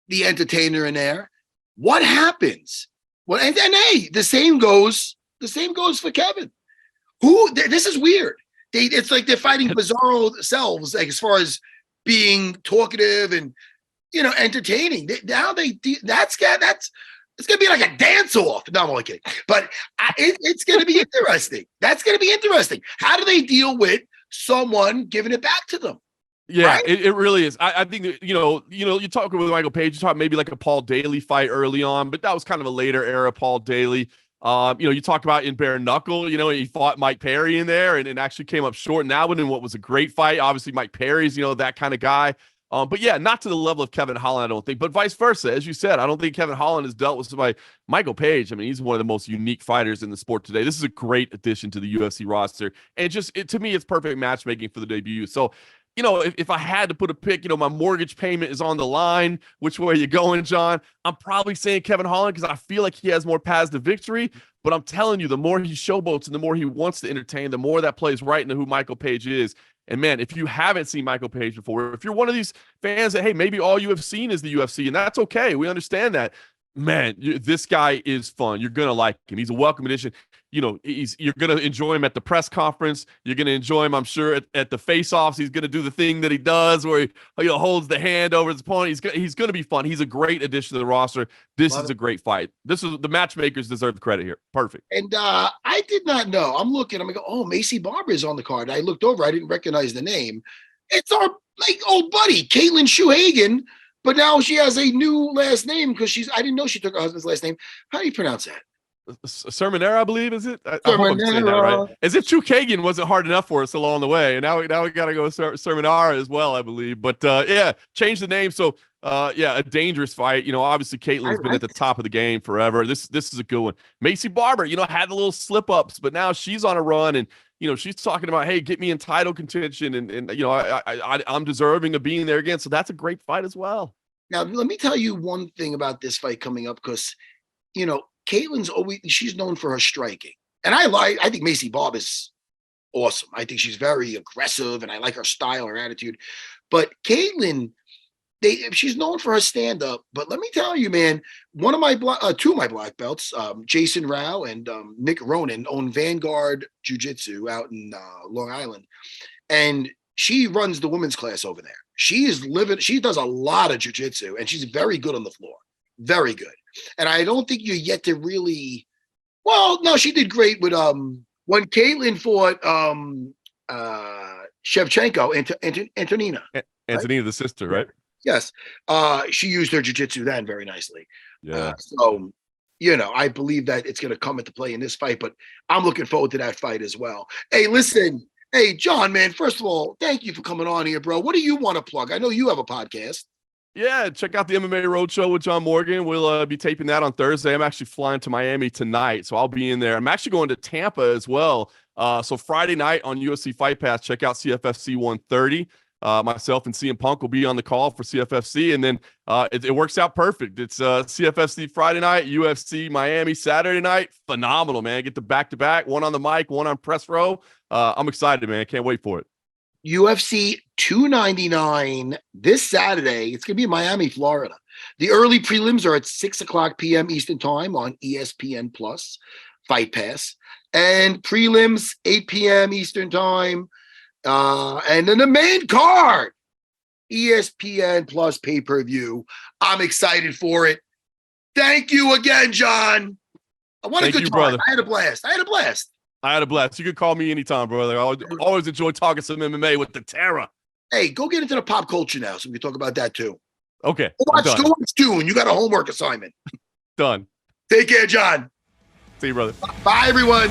the entertainer in there. What happens? Well, and hey, the same goes for Kevin. This is weird. It's like they're fighting bizarro selves, like as far as being talkative and entertaining. That's It's going to be like a dance-off. No, I'm only kidding. But it's going to be interesting. That's going to be interesting. How do they deal with someone giving it back to them? Yeah, right? it really is. I think that, you talk with Michael Page, you talk maybe like a Paul Daly fight early on, but that was kind of a later era Paul Daly. You talk about in bare knuckle, he fought Mike Perry in there and actually came up short in that one in what was a great fight. Obviously, Mike Perry's, that kind of guy. But yeah, not to the level of Kevin Holland, I don't think, but vice versa. As you said, I don't think Kevin Holland has dealt with somebody. Michael Page, I mean, he's one of the most unique fighters in the sport today. This is a great addition to the UFC roster. And to me, it's perfect matchmaking for the debut. So, if I had to put a pick, my mortgage payment is on the line. Which way are you going, John? I'm probably saying Kevin Holland because I feel like he has more paths to victory. But I'm telling you, the more he showboats and the more he wants to entertain, the more that plays right into who Michael Page is. And man, if you haven't seen Michael Page before, if you're one of these fans that, hey, maybe all you have seen is the UFC, and that's okay. We understand that. Man, this guy is fun. You're going to like him. He's a welcome addition. You're going to enjoy him at the press conference. You're going to enjoy him, I'm sure, at the face-offs. He's going to do the thing that he does where he holds the hand over his opponent. He's going to be fun. He's a great addition to the roster. This is a great fight. The matchmakers deserve the credit here. Perfect. And I did not know. I'm looking. I'm going to go, oh, Macy Barber is on the card. I looked over. I didn't recognize the name. It's our old buddy, Caitlin Schuhagen. But now she has a new last name because I didn't know she took her husband's last name. How do you pronounce that? Sermonera, I believe, is it? I hope I'm saying that right. As if Chukagian wasn't hard enough for us along the way. And now we got to go Sermonera as well, I believe. But change the name. So a dangerous fight. Obviously Caitlin's been at the top of the game forever. This is a good one. Macy Barber, had the little slip ups, but now she's on a run and she's talking about, hey, get me in title contention and I'm deserving of being there again. So that's a great fight as well. Now, let me tell you one thing about this fight coming up because, Caitlin's she's known for her striking. And I think Macy Barber is awesome. I think she's very aggressive and I like her style, her attitude. But Caitlin, she's known for her stand-up. But let me tell you, man, two of my black belts, Jason Rao and Nick Ronan, own Vanguard Jiu-Jitsu out in Long Island. And she runs the women's class over there. She does a lot of jiu-jitsu and she's very good on the floor. Very good. And I don't think you're yet to really, well, no, she did great with, when Caitlin fought Shevchenko, Antonina. Antonina, the sister, right? Yes. She used her jiu-jitsu then very nicely. Yeah. I believe that it's going to come into play in this fight, but I'm looking forward to that fight as well. Hey, listen. Hey, John, man, first of all, thank you for coming on here, bro. What do you want to plug? I know you have a podcast. Yeah, check out the MMA Roadshow with John Morgan. We'll be taping that on Thursday. I'm actually flying to Miami tonight, so I'll be in there. I'm actually going to Tampa as well. So Friday night on UFC Fight Pass, check out CFFC 130. Myself and CM Punk will be on the call for CFFC, and then it works out perfect. It's CFFC Friday night, UFC Miami Saturday night. Phenomenal, man. Get the back-to-back, one on the mic, one on press row. I'm excited, man. Can't wait for it. UFC 299 this Saturday. It's going to be in Miami, Florida. The early prelims are at 6:00 p.m. Eastern Time on ESPN Plus, Fight Pass. And prelims, 8 p.m. Eastern Time. And then the main card, ESPN Plus pay-per-view. I'm excited for it. Thank you again, John. What a good time. Brother. I had a blast. I had a blast. You can call me anytime, brother. I always enjoy talking some MMA with the Terra. Hey, go get into the pop culture now so we can talk about that too. Okay. Go watch Dune. You got a homework assignment. Done. Take care, John. See you, brother. Bye, everyone.